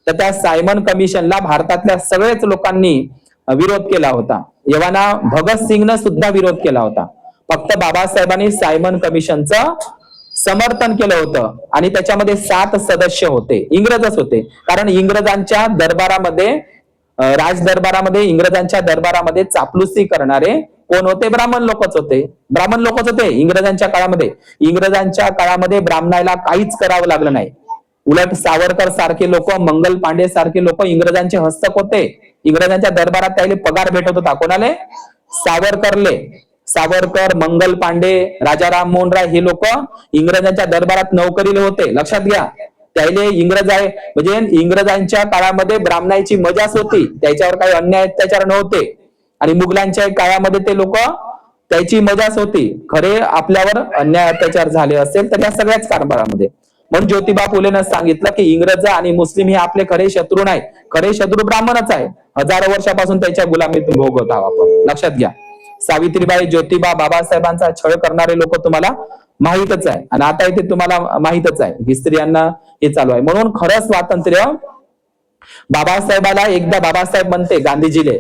तर त्या सायमन कमिशनला भारतातल्या सगळेच लोकांनी विरोध केला होता. यवाना भगतसिंगनं सुद्धा विरोध केला होता. फक्त बाबासाहेबांनी सायमन कमिशनचं समर्थन केलं होतं आणि त्याच्यामध्ये 7 सदस्य होते, इंग्रजच होते. कारण इंग्रजांच्या दरबारामध्ये, राजदरबारामध्ये, इंग्रजांच्या दरबारामध्ये चापलुसी करणारे कोण होते? ब्राह्मण लोकच होते. इंग्रजांच्या काळामध्ये. इंग्रजांच्या काळामध्ये ब्राह्मणाला काहीच करावं लागलं नाही. उलट सावरकर सारखे लोक, मंगल पांडे सारखे लोक इंग्रजांचे हस्तक होते. इंग्रजांच्या दरबारात त्याला पगार भेटत होता. कोणाले? सावरकर, मंगल पांडे, राजाराम मोहन राय हे लोक इंग्रजांच्या दरबारात नोकरीला होते. लक्षात घ्या. त्याले इंग्रज आहे म्हणजे इंग्रजांच्या काळामध्ये ब्राह्मणाची मजाच होती. त्याच्यावर काही अन्याय अत्याचार नव्हते. आणि मुघलांच्या काळामध्ये ते लोक, त्याची मजाच होती. खरे आपल्यावर अन्याय अत्याचार झाले असेल तर या सगळ्याच कारभारामध्ये. म्हणून ज्योतिबा फुलेनं सांगितलं की इंग्रज आणि मुस्लिम हे आपले खरे शत्रू नाही. खरे शत्रू ब्राह्मणच आहे. हजारो वर्षापासून त्याच्या गुलामीतून भोगत आहोत आपण, लक्षात घ्या. सावित्रीबाई, ज्योतिबा, बाबासाहेबांचा छळ करणारे लोक तुम्हाला माहितच आहे आणि आता इथे तुम्हाला माहितच आहे. हिस्ट्रियांना हे चालू आहे. म्हणून खरं स्वातंत्र्य बाबासाहेबाला, एकदा बाबासाहेब म्हणते गांधीजीले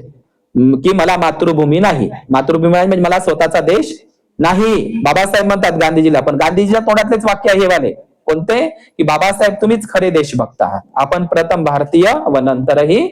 की मला मातृभूमी नाही. मातृभूमी म्हणजे मला स्वतःचा देश नाही. बाबासाहेब म्हणतात गांधीजीला, पण गांधीजीच्या तोंडातलेच वाक्य आहे हे वाले. कोणते? की बाबासाहेब तुम्हीच खरे देशभक्त आहात. आपण प्रथम भारतीय व नंतरही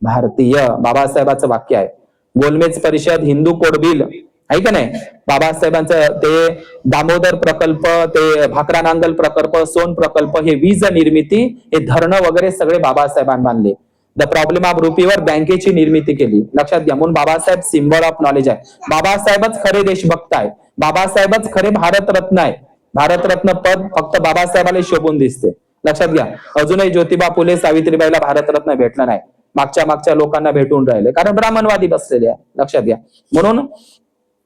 भारतीय. बाबासाहेबाचं वाक्य आहे. गोलमेज परिषद, हिंदू कोड बिल आहे का नाही, बाबासाहेबांचं ते दामोदर प्रकल्प, ते भाकरा नांगल प्रकल्प, सोन प्रकल्प, हे वीज निर्मिती, हे धरणं वगैरे सगळे बाबासाहेबांनी बांधले. द प्रॉब्लेम ऑफ रुपीवर बँकेची निर्मिती केली, लक्षात घ्या. म्हणून बाबासाहेब सिम्बॉल ऑफ नॉलेज आहे. बाबासाहेबच खरे देशभक्त आहे. बाबासाहेबच खरे भारतरत्न आहे. भारतरत्न पद फक्त बाबासाहेबाला शोभून दिसते, लक्षात घ्या. अजूनही ज्योतिबा फुले, सावित्रीबाईला भारतरत्न भेटलं नाही. मागच्या लोकांना भेटून राहिले, कारण ब्राह्मणवादी बसलेले आहे, लक्षात घ्या. म्हणून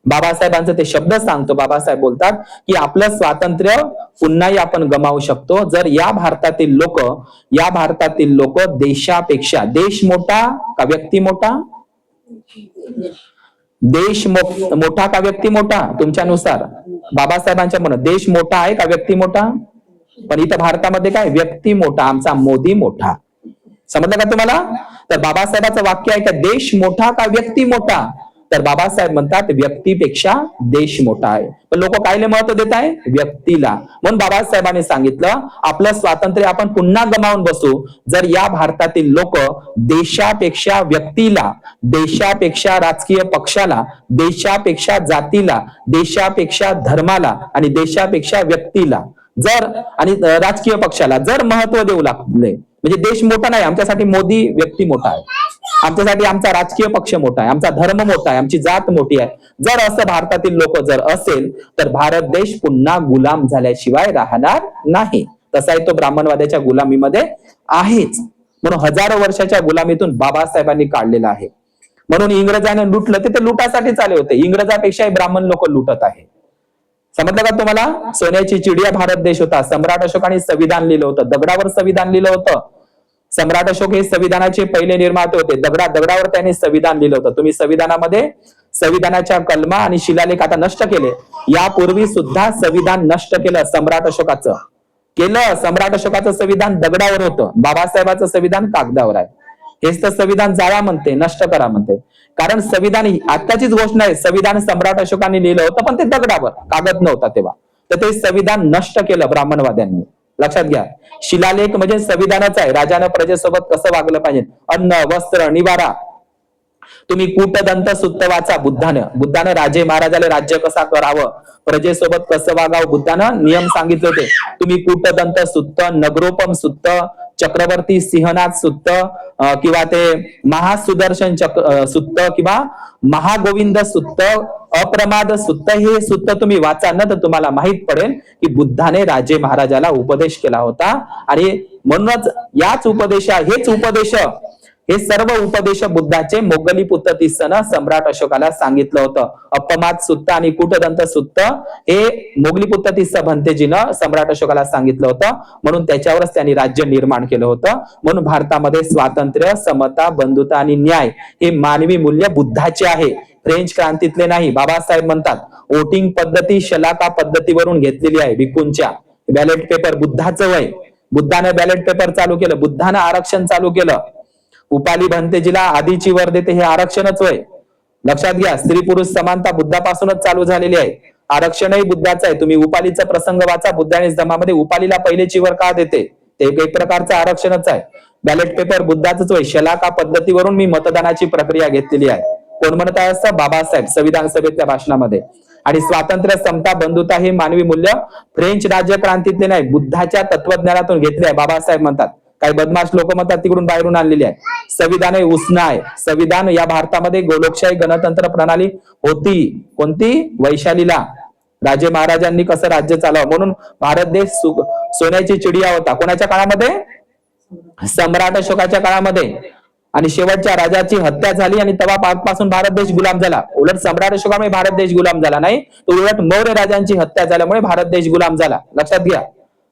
बाबासाहेबांचे ते शब्द सांगतो. बाबासाहेब बोलतात की आपलं स्वातंत्र्य पुन्हाही आपण गमावू शकतो जर या भारतातील लोक देशापेक्षा, देश मोठा का व्यक्ती मोठा, देश मोठा का व्यक्ती मोठा, तुमच्यानुसार बाबासाहेबांच्या म्हणत देश मोठा आहे का व्यक्ती मोठा? पण इथं भारतामध्ये काय, व्यक्ती मोठा, आमचा मोदी मोठा. समजलं का तुम्हाला? तर बाबासाहेबांचं वाक्य आहे का देश मोठा का व्यक्ती मोठा? तर बाबासाहेब म्हणतात व्यक्तीपेक्षा देश मोठा आहे. पण लोक कायले महत्व देत आहे? व्यक्तीला. म्हणून बाबासाहेबांनी सांगितलं आपलं स्वातंत्र्य आपण पुन्हा गमावून बसू जर या भारतातील लोक देशापेक्षा व्यक्तीला, देशापेक्षा राजकीय पक्षाला, देशापेक्षा जातीला, देशापेक्षा धर्माला आणि देशापेक्षा व्यक्तीला जर आणि राजकीय पक्षाला जर महत्व देऊ लागले. म्हणजे देश मोठा नाही, आमच्यासाठी मोदी व्यक्ती मोठा आहे, आमच्यासाठी आमचा राजकीय पक्ष मोठा आहे, आमचा धर्म मोठा आहे, आमची जात मोठी आहे. जर असं भारतातील लोक जर असेल तर भारत देश पुन्हा गुलाम झाल्याशिवाय राहणार नाही. तसा तो ब्राह्मणवादाच्या गुलामीमध्ये आहेच. म्हणून हजारो वर्षाच्या गुलामीतून बाबासाहेबांनी काढलेला आहे. म्हणून इंग्रजांनी लुटलं ते लुटासाठीच आले होते. इंग्रजापेक्षाही ब्राह्मण लोक लुटत आहे. समजलं का तुम्हाला? सोन्याची चिडिया भारत देश होता. सम्राट अशोकाने संविधान लिहिलं होतं, दगडावर संविधान लिहिलं होतं. सम्राट अशोक हे संविधानाचे पहिले निर्माते होते. दगडावर त्यांनी संविधान लिहिलं होतं. तुम्ही संविधानामध्ये संविधानाच्या कलमा आणि शिलालेख आता नष्ट केले. यापूर्वी सुद्धा संविधान नष्ट केलं सम्राट अशोकाचं. सम्राट अशोकाचं संविधान दगडावर होतं, बाबासाहेबांचं संविधान कागदावर आहे. हेच तर संविधान जाळा म्हणते, नष्ट करा म्हणते. कारण संविधान आताचीच गोष्ट नाही, संविधान सम्राट अशोकाने लिहिलं होतं पण ते दगडावर, कागद नव्हता तेव्हा. तर ते संविधान नष्ट केलं ब्राह्मणवाद्यांनी, लक्षात घ्या. शिलालेख म्हणजे संविधानच आहे. राजानं प्रजेसोबत कसं वागलं पाहिजे, अन्न वस्त्र निवारा. तुम्ही कूटदंत सुत्त वाचा. बुद्धानं राजे महाराजाला राज्य कसा करावं, प्रजेसोबत कसं वागावं, बुद्धानं नियम सांगितले होते. तुम्ही कूटदंत सुत्त, नगरोपम सुत्त, चक्रवर्ती सिंहनाथ सुत्त किंवा ते महासुदर्शन सुत्त किंवा महागोविंद सुत्त, अप्रमाद सुत्त, हे सुत्त तुम्ही वाचा ना, तर तुम्हाला माहित पडेल की बुद्धाने राजे महाराजाला उपदेश केला होता. आणि म्हणूनच हेच उपदेश, हे सर्व उपदेश बुद्धाचे मोगली पुत्र तिस्सनं सम्राट अशोकाला सांगितलं होतं. अपमाद सुत्त आणि कूटदंत सुत्त हे मोगली पुत्र तिस्स भंतेजीनं सम्राट अशोकाला सांगितलं होतं. म्हणून त्याच्यावरच त्यांनी राज्य निर्माण केलं होतं. म्हणून भारतामध्ये स्वातंत्र्य, समता, बंधुता आणि न्याय हे मानवी मूल्य बुद्धाचे आहे, फ्रेंच क्रांतीतले नाही. बाबासाहेब म्हणतात वोटिंग पद्धती शलाका पद्धतीवरून घेतलेली आहे. भिक्खूंच्या बॅलेट पेपर बुद्धाचं वय. बुद्धाने बॅलेट पेपर चालू केलं, बुद्धानं आरक्षण चालू केलं. उपाली भंतेजीला आधीची वर देते, हे आरक्षणच होय. लक्षात घ्या, स्त्री पुरुष समानता बुद्धापासूनच चालू झालेली आहे. आरक्षणही बुद्धाचं आहे. तुम्ही उपालीचा प्रसंग वाचा, बुद्धाने जमामध्ये उपालीला पहिलेची वर का देते, ते एक प्रकारचं आरक्षणच आहे. बॅलेट पेपर बुद्धाचंच होय. शलाका पद्धतीवरून मी मतदानाची प्रक्रिया घेतलेली आहे. कोण म्हणत आहे असं, बाबासाहेब संविधान सभेतल्या भाषणामध्ये. आणि स्वातंत्र्य, समता, बंधुता हे मानवी मूल्य फ्रेंच राज्यक्रांतीतले नाही, बुद्धाच्या तत्वज्ञानातून घेतले आहे. बाबासाहेब म्हणतात. काही बदमाश लोक म्हणतात तिकडून बाहेरून आणलेली आहे. संविधान हे उष्ण आहे. संविधान या भारतामध्ये गोलोकशाही गणतंत्र प्रणाली होती. कोणती? वैशालीला राजे महाराजांनी कसं राज्य चालवलं, म्हणून भारत देश सोन्याची चिडिया होता. कोणाच्या काळामध्ये? सम्राट अशोकाच्या काळामध्ये. आणि शेवटच्या राजाची हत्या झाली आणि तेव्हापासून भारत देश गुलाम झाला. उलट सम्राट अशोकामुळे भारत देश गुलाम झाला नाही, तो उलट मौर्य राजांची हत्या झाल्यामुळे भारत देश गुलाम झाला. लक्षात घ्या.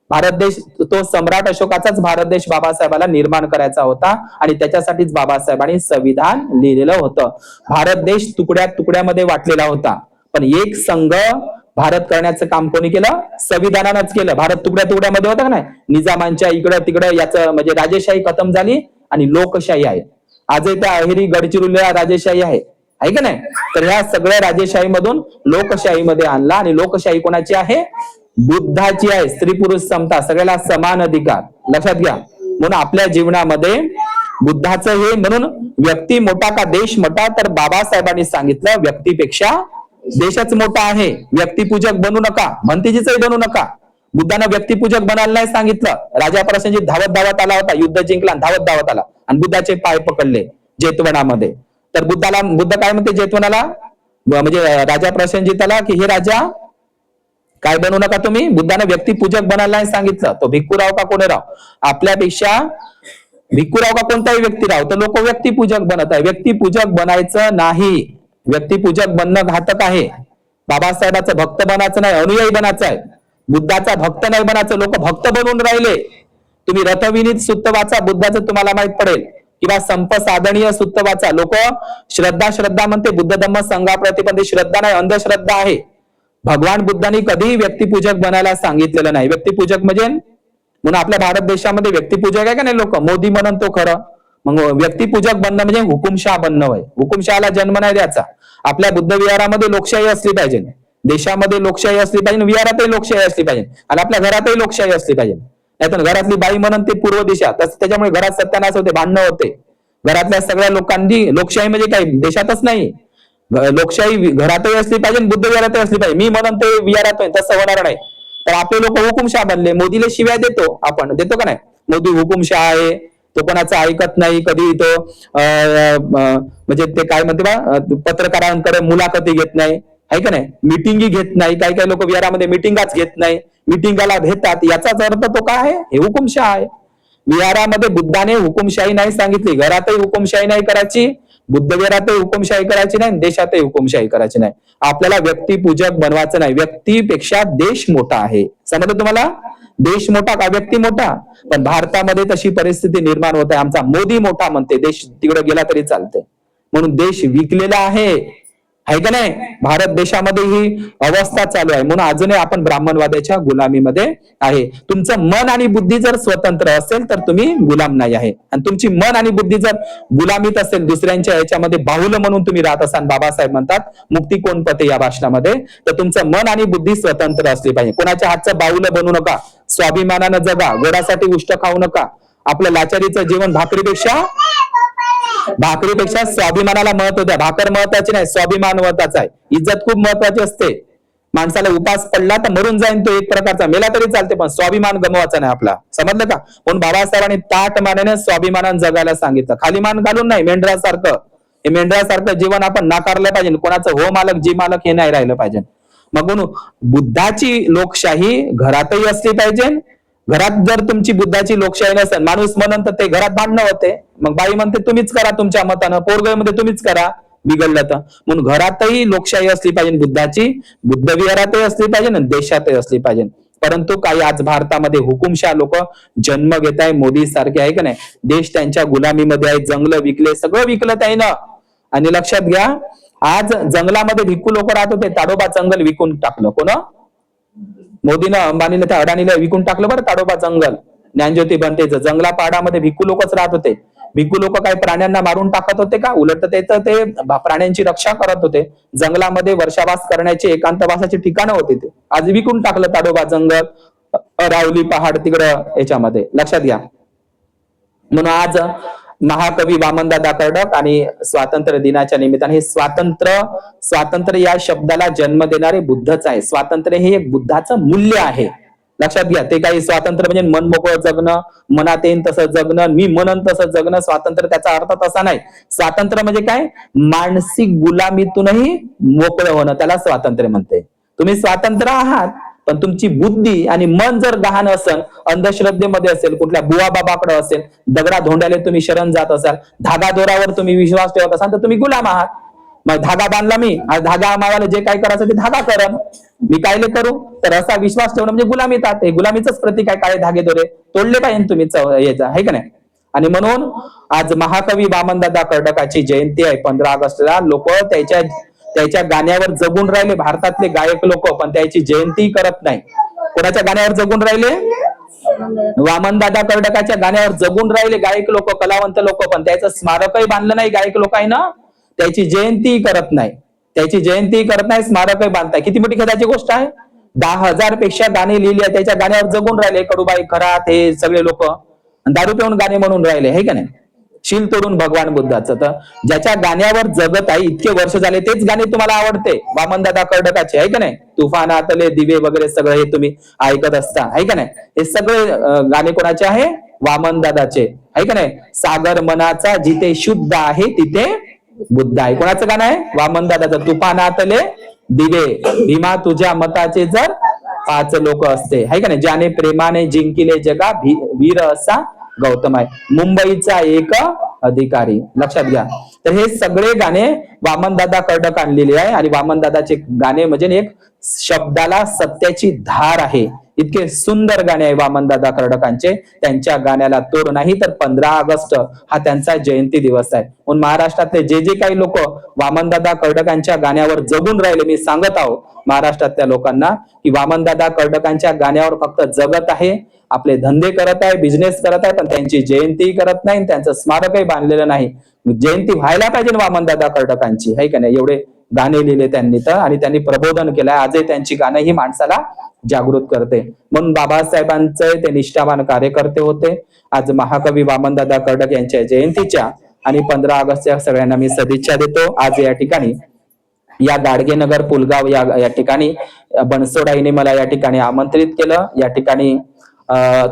भारत देश, तो सम्राट अशोकाचाच भारत देश बाबासाहेबाला निर्माण करायचा होता आणि त्याच्यासाठीच बाबासाहेबांनी संविधान लिहिलेलं होतं. भारत देश तुकड्या तुकड्यामध्ये वाटलेला होता, पण एक संघ भारत करण्याचं काम कोणी केलं? संविधानानंच केलं. भारत तुकड्या तुकड्यामध्ये होता का नाही, निजामांच्या इकडं तिकडं, याचं म्हणजे राजेशाही खतम झाली आणि लोकशाही आहे. आजही त्या अहेरी गडचिरोलीला राजेशाही आहे का नाही? तर ह्या सगळ्या राजेशाही मधून लोकशाहीमध्ये आणला आणि लोकशाही कोणाची आहे? बुद्धाची आहे. स्त्री पुरुष समता, सगळ्याला समान अधिकार. लक्षात घ्या. म्हणून आपल्या जीवनामध्ये बुद्धाचं हे, म्हणून व्यक्ती मोठा का देश मोठा, तर बाबासाहेबांनी सांगितलं व्यक्तीपेक्षा देशच मोठा आहे. व्यक्तिपूजक बनू नका, भंतेजीचंही बनू नका. बुद्धानं व्यक्तिपूजक बनायला नाही सांगितलं. राजा प्रसेनजीत धावत आला होता, युद्ध जिंकला, धावत आला आणि बुद्धाचे पाय पकडले जेतवनामध्ये. तर बुद्ध काय म्हणते जेतवनाला, म्हणजे राजा प्रसेनजीताला, की हे राजा काय बनवू नका तुम्ही. बुद्धाने व्यक्तिपूजक बनायला नाही सांगितलं. तो भिक्खूराव का कोणी राव, आपल्यापेक्षा भिक्खूराव का कोणताही व्यक्ती राव, तर लोक व्यक्तिपूजक बनत आहे. व्यक्तिपूजक बनायचं नाही. व्यक्तिपूजक बनणं घातक आहे. बाबासाहेबाचं भक्त बनायचं नाही, अनुयायी बनायचं आहे. बुद्धाचा भक्त नाही बनायचं. लोक भक्त बनवून राहिले. तुम्ही रथविनीत सुत्त वाचा, बुद्धाचं तुम्हाला माहित पडेल. किंवा संप साधनीय सुत्त वाचा. लोक श्रद्धा म्हणते, बुद्ध धम्म संघाप्रती, पण ती श्रद्धा नाही, अंधश्रद्धा आहे. भगवान बुद्धांनी कधीही व्यक्तिपूजक बनायला सांगितलेलं नाही. व्यक्तिपूजक म्हणजे, म्हणून आपल्या भारत देशामध्ये व्यक्तिपूजक आहे का नाही लोक, मोदी म्हणून तो खरं. मग व्यक्तिपूजक बनणं म्हणजे हुकुमशाह बनणं होय. हुकुमशहाला जन्म नाही द्यायचा. आपल्या बुद्ध विहारामध्ये लोकशाही असली पाहिजे, देशामध्ये लोकशाही असली पाहिजे, विहारातही लोकशाही असली पाहिजे आणि आपल्या घरातही लोकशाही असली पाहिजे. नाहीतर घरातली बाई म्हणून ते पूर्व दिशा, त्याच्यामुळे घरात सत्यानाश होते, भांडणं होते. घरातल्या सगळ्या लोकांनी, लोकशाही म्हणजे काय, देशातच नाही, लोकशाही घरातही असली पाहिजे, बुद्ध विहारातही असली पाहिजे. मी म्हणून ते विहारात, तसं होणार नाही. तर आपले लोक हुकुमशाह बनले. मोदीला शिव्या देतो आपण, देतो का नाही? मोदी हुकुमशाह आहे, तो कोणाचं ऐकत नाही. कधी तो म्हणजे ते काय म्हणते बा, पत्रकारांकडे मुलाखती घेत नाही, आहे का नाही, मिटिंगी घेत नाही. काही काही लोक विहारामध्ये मिटिंगाच घेत नाही, मिटिंगाला भेटतात. याचाच अर्थ तो काय आहे? हे हुकुमशाह आहे. विहारामध्ये बुद्धाने हुकुमशाही नाही सांगितली. घरातही हुकुमशाही नाही करायची, बुद्ध विहारातही हुकुमशाही करायची नाही, देशातही हुकुमशाही करायची नाही. आपल्याला व्यक्तिपूजक बनवायचं नाही. व्यक्तीपेक्षा देश मोठा आहे. समजलं तुम्हाला? देश मोठा का व्यक्ती मोठा? पण भारतामध्ये तशी परिस्थिती निर्माण होत आहे. आमचा मोदी मोठा म्हणते, देश तिकडे गेला तरी चालते. म्हणून देश विकलेला आहे आहे का नाही? भारत देशामध्ये ही अवस्था चालू आहे, म्हणून अजूनही आपण ब्राह्मणवादाच्या गुलामीमध्ये आहे. तुमचं मन आणि बुद्धी जर स्वतंत्र असेल तर तुम्ही गुलाम नाही आहे, आणि तुमची मन आणि बुद्धी जर गुलामीत असेल, दुसऱ्यांच्या याच्यामध्ये बाहुल म्हणून तुम्ही राहत असाल, बाबासाहेब म्हणतात मुक्ती कोण पते या भाषणामध्ये, तर तुमचं मन आणि बुद्धी स्वतंत्र असली पाहिजे. कोणाच्या हातचं बाहुल बनू नका, स्वाभिमानानं जगा, गोडासाठी उष्ट खाऊ नका. आपलं लाचारीचं जीवन भाकरीपेक्षा स्वाभिमानाला महत्व द्या. भाकर महत्वाची नाही, स्वाभिमान महत्वाचा आहे. इज्जत खूप महत्वाची असते. माणसाला उपास पडला तर मरून जाईन तो एक प्रकारचा, मेला तरी चालते, पण स्वाभिमान गमवायचा नाही आपला. समजलं का? म्हणून बाबासाहेबांनी ताट मानेने स्वाभिमानानं जगायला सांगितलं, खाली मान घालून नाही. मेंढरासारखं, हे मेंढरासारखं जीवन आपण नाकारलं पाहिजे. कोणाचं हो मालक जी मालक हे नाही राहिलं पाहिजे. मग म्हणून बुद्धाची लोकशाही घरातही असली पाहिजे. घरात जर तुमची बुद्धाची लोकशाही नसेल, माणूस म्हणून तर ते घरात भांडणं होते. मग बाई म्हणते तुम्हीच करा तुमच्या मतानं, पोरगमध्ये तुम्हीच करा बिघडलं तर. म्हणून घरातही लोकशाही असली पाहिजे बुद्धाची, बुद्ध विहारातही असली पाहिजे आणि देशातही असली पाहिजे. परंतु काही आज भारतामध्ये हुकुमशाह लोक जन्म घेत आहे, मोदी सारखे, आहे का नाही? देश त्यांच्या गुलामीमध्ये आहे, जंगल विकले, सगळं विकलं त्यानं. आणि लक्षात घ्या, आज जंगलामध्ये भिक्खू लोक राहत होते, ताडोबा जंगल विकून टाकलं. कोण? मोदीनं, अंबानीने, त्या अडाणीला विकून टाकलं बरं ताडोबा जंगल. ज्ञानज्योती बनतेचं जंगला पाडामध्ये भिक्खू लोकच राहत होते. भिक्खू लोक काही प्राण्यांना मारून टाकत होते का? उलट ते प्राण्यांची रक्षा करत होते. जंगलामध्ये वर्षावास करण्याचे एकांतवासाचे ठिकाणं होते ते. आज विकून टाकलं ताडोबा जंगल, रावली पहाड तिकडं याच्यामध्ये. लक्षात घ्या. म्हणून आज महाकवी वामनदादा कर्डक आणि स्वातंत्र्य दिनाच्या निमित्ताने हे स्वातंत्र्य या शब्दाला जन्म देणारे बुद्धच आहे. स्वातंत्र्य हे एक बुद्धाचं मूल्य आहे. लक्षात घ्या. ते काही स्वातंत्र्य म्हणजे मनमोकळं जगणं, मनात येईन तसं जगणं, मी म्हणन तसं जगणं, स्वातंत्र्य त्याचा अर्थ तसा नाही. स्वातंत्र्य म्हणजे काय? मानसिक गुलामीतूनही मोकळं होणं, त्याला स्वातंत्र्य म्हणते. तुम्ही स्वातंत्र्य आहात, पण तुमची बुद्धी आणि मन जर गहाण असेल, अंधश्रद्धेमध्ये असेल, कुठल्या बुवा बाबाकडे असेल, दगडा धोंड्याला तुम्ही शरण जात असाल, धागा दोरावर तुम्ही विश्वास ठेवत असाल, तर तुम्ही गुलाम आहात. मग धागा बांधला मी, आज धागा मला जे काय करायचं ते धागा करन, मी कायले करू? तर असा विश्वास ठेवणं म्हणजे गुलामीत आहात. हे गुलामीचंच प्रतीक आहे. काळे धागे दोरे तोडले पाहिजे तुम्ही याचा, आहे का नाही? आणि म्हणून आज महाकवी वामनदादा कर्डकाची जयंती आहे 15 ऑगस्टला. लोक त्याच्या गाण्यावर जगून राहिले, भारतातले गायक लोक, पण त्याची जयंती करत नाही. कोणाच्या गाण्यावर जगून राहिले? वामनदादा कर्डकाच्या गाण्यावर जगून राहिले गायक लोक, कलावंत लोक, पण त्याचं स्मारकही बांधलं नाही गायक लोकांना. त्याची जयंती करत नाही, स्मारकही बांधताय. किती मोठी खेदाची गोष्ट आहे. 10,000 पेक्षा गाणी लिहिली आहे, त्याच्या गाण्यावर जगून राहिले. कडूबाई, खरात, हे सगळे लोक दारू पिऊन गाणे म्हणून राहिले, हे का नाही? शील तोडून भगवान बुद्धाचं. तर ज्याच्या गाण्यावर जगत आहे, इतके वर्ष झाले, तेच गाणे तुम्हाला आवडते वामनदादा कर्डकाचे, आहे का नाही? तुफानातले दिवे वगैरे सगळं हे तुम्ही ऐकत असता, आहे का नाही? हे सगळे गाणे कोणाचे आहे? वामनदादाचे, आहे का नाही? सागर मनाचा जिथे शुद्ध आहे तिथे बुद्ध आहे. कोणाचं गाणं आहे? वामनदादाचं. तुफानातले दिवे, भीमा तुझ्या मताचे जर 5 लोक असते, आहे का नाही? ज्याने प्रेमाने जिंकिले जगा, वीर असा गौतम आहे. मुंबईचा एक अधिकारी. लक्षात घ्या. तर हे सगळे गाणे वामनदादा कर्डक आणलेले आहे. आणि वामनदादाचे गाणे म्हणजे एक शब्दाला सत्याची धार आहे. इतके सुंदर गाणे आहे वामनदादा कर्डकांचे. त्यांच्या गाण्याला तोड नाही. तर 15 ऑगस्ट हा त्यांचा जयंती दिवस आहे. म्हणून महाराष्ट्रातले जे काही लोक वामनदादा कर्डकांच्या गाण्यावर जगून राहिले, मी सांगत आहो महाराष्ट्रातल्या लोकांना की वामनदादा कर्डकांच्या गाण्यावर फक्त जगत आहे, आपले धंदे करत आहे, बिझनेस करत आहे, पण त्यांची जयंती करत नाही, त्यांचं स्मारकही बांधलेलं नाही. जयंती व्हायला पाहिजे वामनदादा कर्डकांची, आहे का नाही? एवढे गाणे लिहिले त्यांनी तर, आणि त्यांनी प्रबोधन केलंय. आजही त्यांची गाणं ही माणसाला जागृत करते. म्हणून बाबासाहेबांचे ते निष्ठावान कार्यकर्ते होते. आज महाकवी वामनदादा कर्डक यांच्या जयंतीच्या आणि 15 ऑगस्टच्या सगळ्यांना मी सदिच्छा देतो. आज या ठिकाणी या गाडगेनगर पुलगाव या ठिकाणी बनसोडाईने मला या ठिकाणी आमंत्रित केलं. या ठिकाणी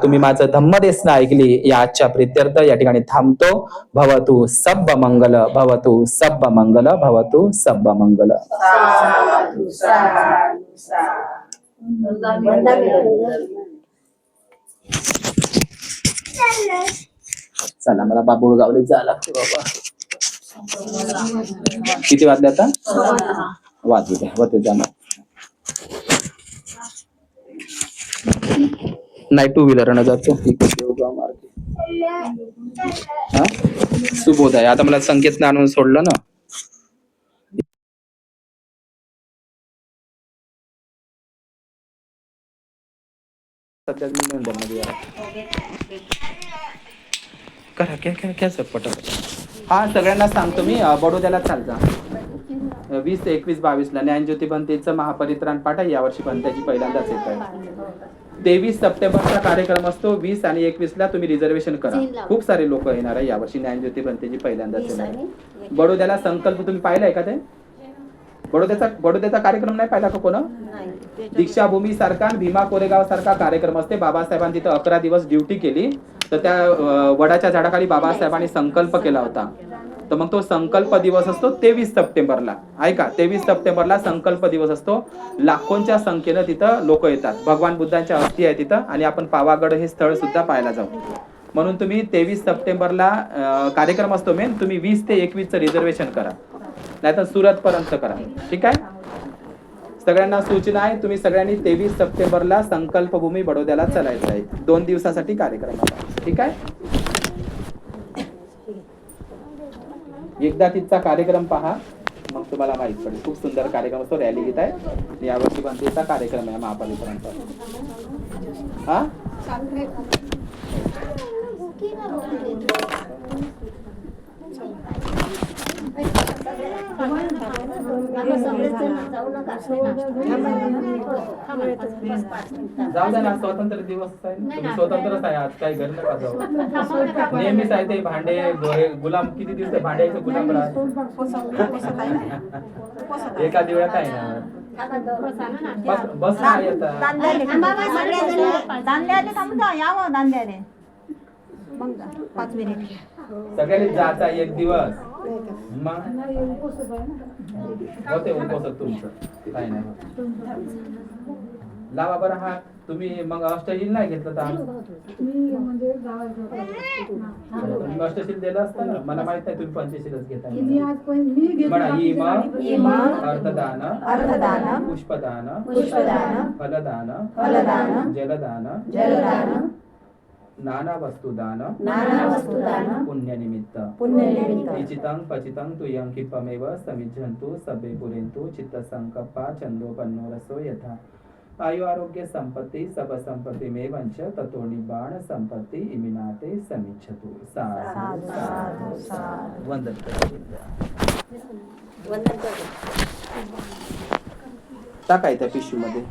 तुम्ही माझं धम्मदेसना ऐकली. या आजच्या प्रित्यर्थ या ठिकाणी थांबतो. भवतु सब्ब मंगल, भवतु सब्ब मंगल, भवतु सब्ब मंगल. चला, मला बाबुळगावला जायला लागते बाबा. किती वाजले आता? वाजू द्या, होते जाणार नाही. 2 व्हीलरनं जातो. देवगाव मार्गे. सुबोध आहे. आता मला संकेतनं आणून सोडलं ना. सध्या मी नेऊन देणार यार. करा क्या पटपट. हा सगळ्यांना सांगतो मी बडोद्याला चालता 20, 21, 22ला ज्ञानज्योती बनतेचं महापरित्राण पाठ आहे यावर्षी पण त्याची पहिल्यांदाच येत आहे. 23 सप्टेंबरचा कार्यक्रम असतो. 20 आणि 21ला तुम्ही रिझर्वेशन करा. खूप सारे लोक येणार आहे यावर्षी ज्ञानज्योती बनतेची पहिल्यांदाच येणार आहे. बडोद्याला संकल्प तुम्ही पाहिलाय का ते? बडोद्याचा कार्यक्रम नाही पाहिला का कोण? दीक्षाभूमी सारखा भीमा कोरेगाव सारखा कार्यक्रम असते. बाबासाहेबांनी तिथं 11 दिवस ड्युटी केली तर त्या वडाच्या झाडाखाली बाबासाहेबांनी संकल्प केला होता. तर मग तो संकल्प दिवस असतो 23 सप्टेंबरला. ऐका 23 सप्टेंबरला संकल्प दिवस असतो. लाखोंच्या संख्येनं तिथं लोक येतात. भगवान बुद्धांच्या अस्थी आहे तिथं आणि आपण पावागड हे स्थळ सुद्धा पाहायला जाऊ. म्हणून तुम्ही 23 सप्टेंबरला कार्यक्रम असतो मेन. तुम्ही 20 ते 21चं रिझर्वेशन करा नाहीतर सुरत पर्यंत करा. ठीक आहे. सगळ्यांना सूचना आहे तुम्ही सगळ्यांनी 23 सप्टेंबरला संकल्पभूमी बडोद्याला चालायचं आहे. 2 दिवसासाठी कार्यक्रम आहे. ठीक आहे. एकदा तिथचा कार्यक्रम पहा मग तुम्हाला माहित पडेल. खूप सुंदर कार्यक्रम असतो. रॅली घेत आहे यावर्षी पण तिथचा कार्यक्रम आहे महापालिकेचा. हा जाऊ द्या ना. स्वातंत्र्य दिवस आहे. तुम्ही स्वतंत्रच आहे आज. काही घर नका जाऊ. नेहमीच आहे ते भांडे गुलाम. किती दिवस ते भांड्याचे गुलाम राहत. एका दिवसात आहे ना. बस ना येतात सगळ्यांनी जायचा एक दिवस. मग होते उपवास तुमचं काही नाही. लावा बरं हात. तुम्ही मग अष्टशील नाही घेतलं तर तुम्ही अष्टशील दिलं असतं ना. मला माहित नाही तुम्ही पंचशीलच घेता म्हणा. इम अर्थदान पुष्पदान फलदान जलदान नाना वस्तुदान पुण्यनिमित्त इचितं पचितं तुयं क्षिपमेव समिज्झन्तु सभे पुरेन्तु चित्तसंकल्पा छन्दोपन्नो रसो यथा आयु आरोग्य संपत्ति सब संपत्ति में वंच ततो निबाण संपत्ति इमिनाते समिच्छतु. साधु साधु साधु. वंदन टाकाय त्या पिशवी मध्ये.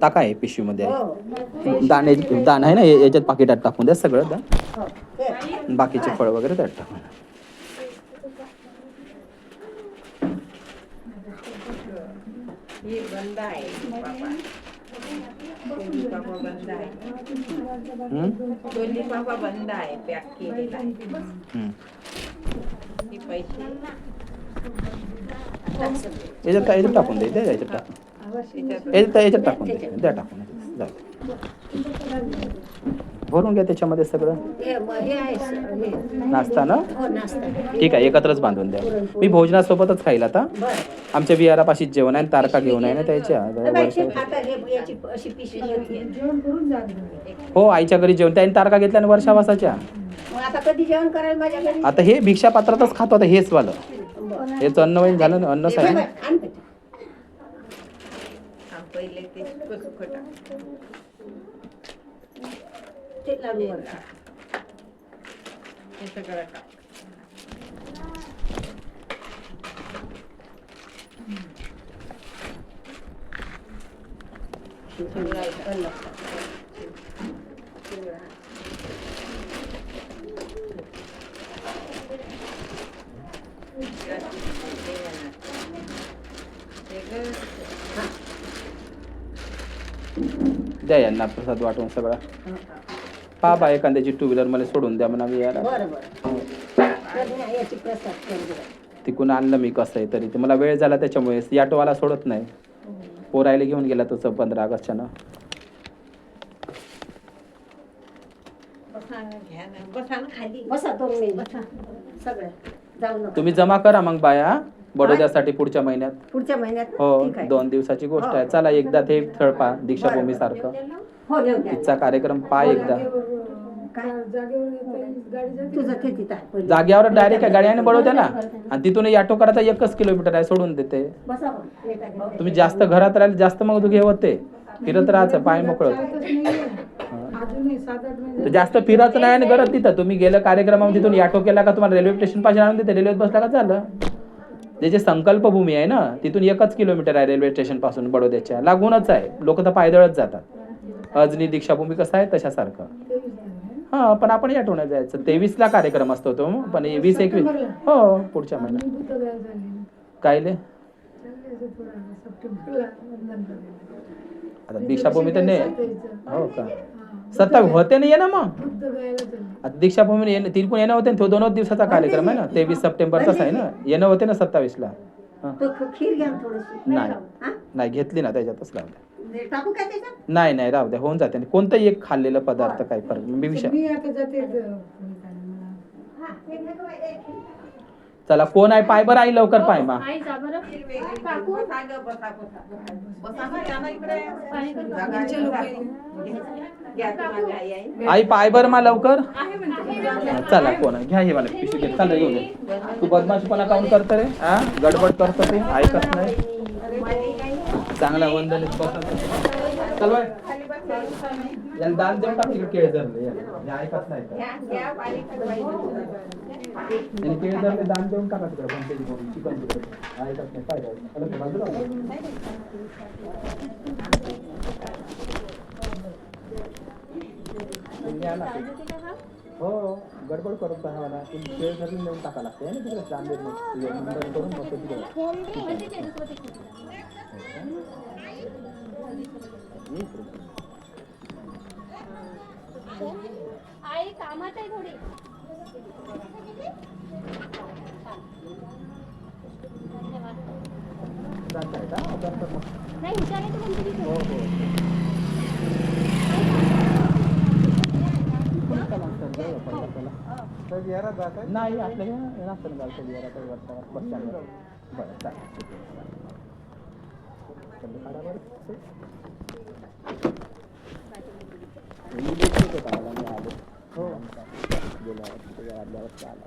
टाका आहे पिशवीमध्ये. दाण आहे ना याच्यात पाकिटात टाकून द्या सगळं. बाकीचे फळ वगैरे त्यात टाकून. याच्यात टाकून दे. याच्यात टाकून दे. द्या टाकून भरून घ्या त्याच्यामध्ये सगळं. नाश्ता ना. ठीक आहे एकत्रच बांधून द्या. मी भोजनासोबतच खाईल आता. आमच्या विहारापाशीच जेवण आहे. तारखा घेऊन आहे ना त्याच्या. हो आईच्या घरी जेवण. त्याने तारखा घेतल्या ना वर्षावासाच्या. आता हे भिक्षा पात्रातच खातो. आता हेच वालं हेच अन्न झालं ना. अन्नच आहे ना. द्या यांना प्रसाद वाटून सगळा. पापा एखाद्याची 2 व्हीलर मला सोडून द्या म्हणा. मी याला तिकून आणलं मी कसं आहे तरी. ते मला वेळ झाला त्याच्यामुळे ऑटोवाला सोडत नाही. पोरायला घेऊन गेला तो 15 ऑगस्टच्या ना. तुम्ही जमा करा मग बाया बडोद्यासाठी पुढच्या महिन्यात. हो 2 दिवसाची गोष्ट आहे. चला एकदा ते थळपा दीक्षाभूमी सारखं तिचा कार्यक्रम पाय एकदा. जाग्यावर डायरेक्ट गाडी आहे ना बडोद्याला आणि तिथून ऑटो करायचा 1 किलोमीटर आहे सोडून देते. तुम्ही जास्त घरात राहिले जास्त मग हे होते फिरत राहायचं पाय मोकळं. जास्त फिरायचं नाही आणि गरज तिथं तुम्ही गेलं कार्यक्रमामध्ये तिथून ऑटो केला का तुम्हाला रेल्वे स्टेशन पासून आणून देते. रेल्वेत बसला का झालं. जे संकल्पभूमी आहे ना तिथून 1 किलोमीटर आहे रेल्वे स्टेशन पासून बडोद्याच्या लागूनच आहे. लोक तर पायदळच जातात. अजनी दीक्षाभूमी कसं आहे तशासारखं. हा पण आपण ऑटोने जायचं. 23ला कार्यक्रम असतो तो पण 20-21 हो पुढच्या महिन्यात कायले. आता दीक्षाभूमी तर नाही हो का 27 होते नाही ना मग आता दीक्षाभूमी तिरकून येणं होते. तो 2 दिवसाचा कार्यक्रम आहे ना 23 सप्टेंबरचाच आहे ना. येणं होते ना 27ला. नाही घेतली ना त्याच्यातच लावल्या. नाही नाही राहू द्या होऊन जाते. कोणताही एक खाल्लेला पदार्थ काही फरक मी विषय. चला कोण आहे पाय बरं आई लवकर पाय मा. आई पाय बर मा लवकर. चला कोण आहे घ्या हे मला पिशवी घे. चला घेऊन तू बदमाशीपणा काऊन करतो रे. हा गडबड करतो ते ऐकत नाही. चांगला वंदन चल बाय याला दान देऊन टाक इकडे केळ धरले ऐकत नाही केळ धरले दान देऊन टाका तिकडे चिकन तिकडे ऐकत नाही काय बाजूला हो गडबड करत मला केळ धरले देऊन टाका लागते ना तिकडे दान देऊन करून बसतो तिकडे. आई कामात आहे थोडी. नाही विचारायचं नाही आपल्याला नसतं बस स्टँडवर. बरं चालेल हो गेल्या वर्षी आदल्या वर्षी आला.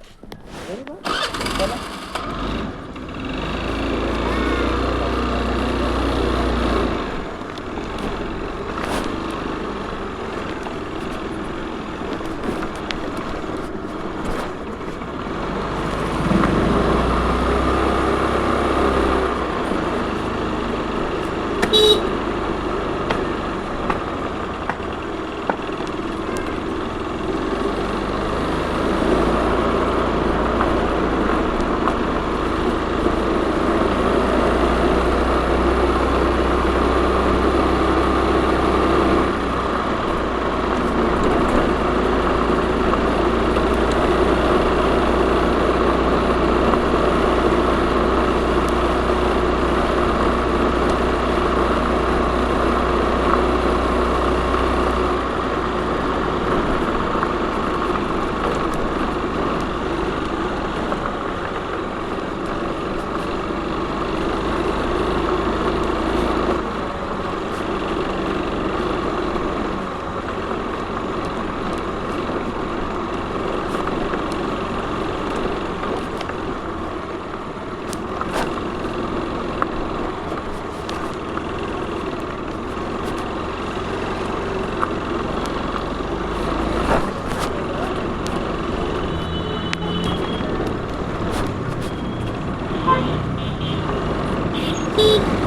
थोडी.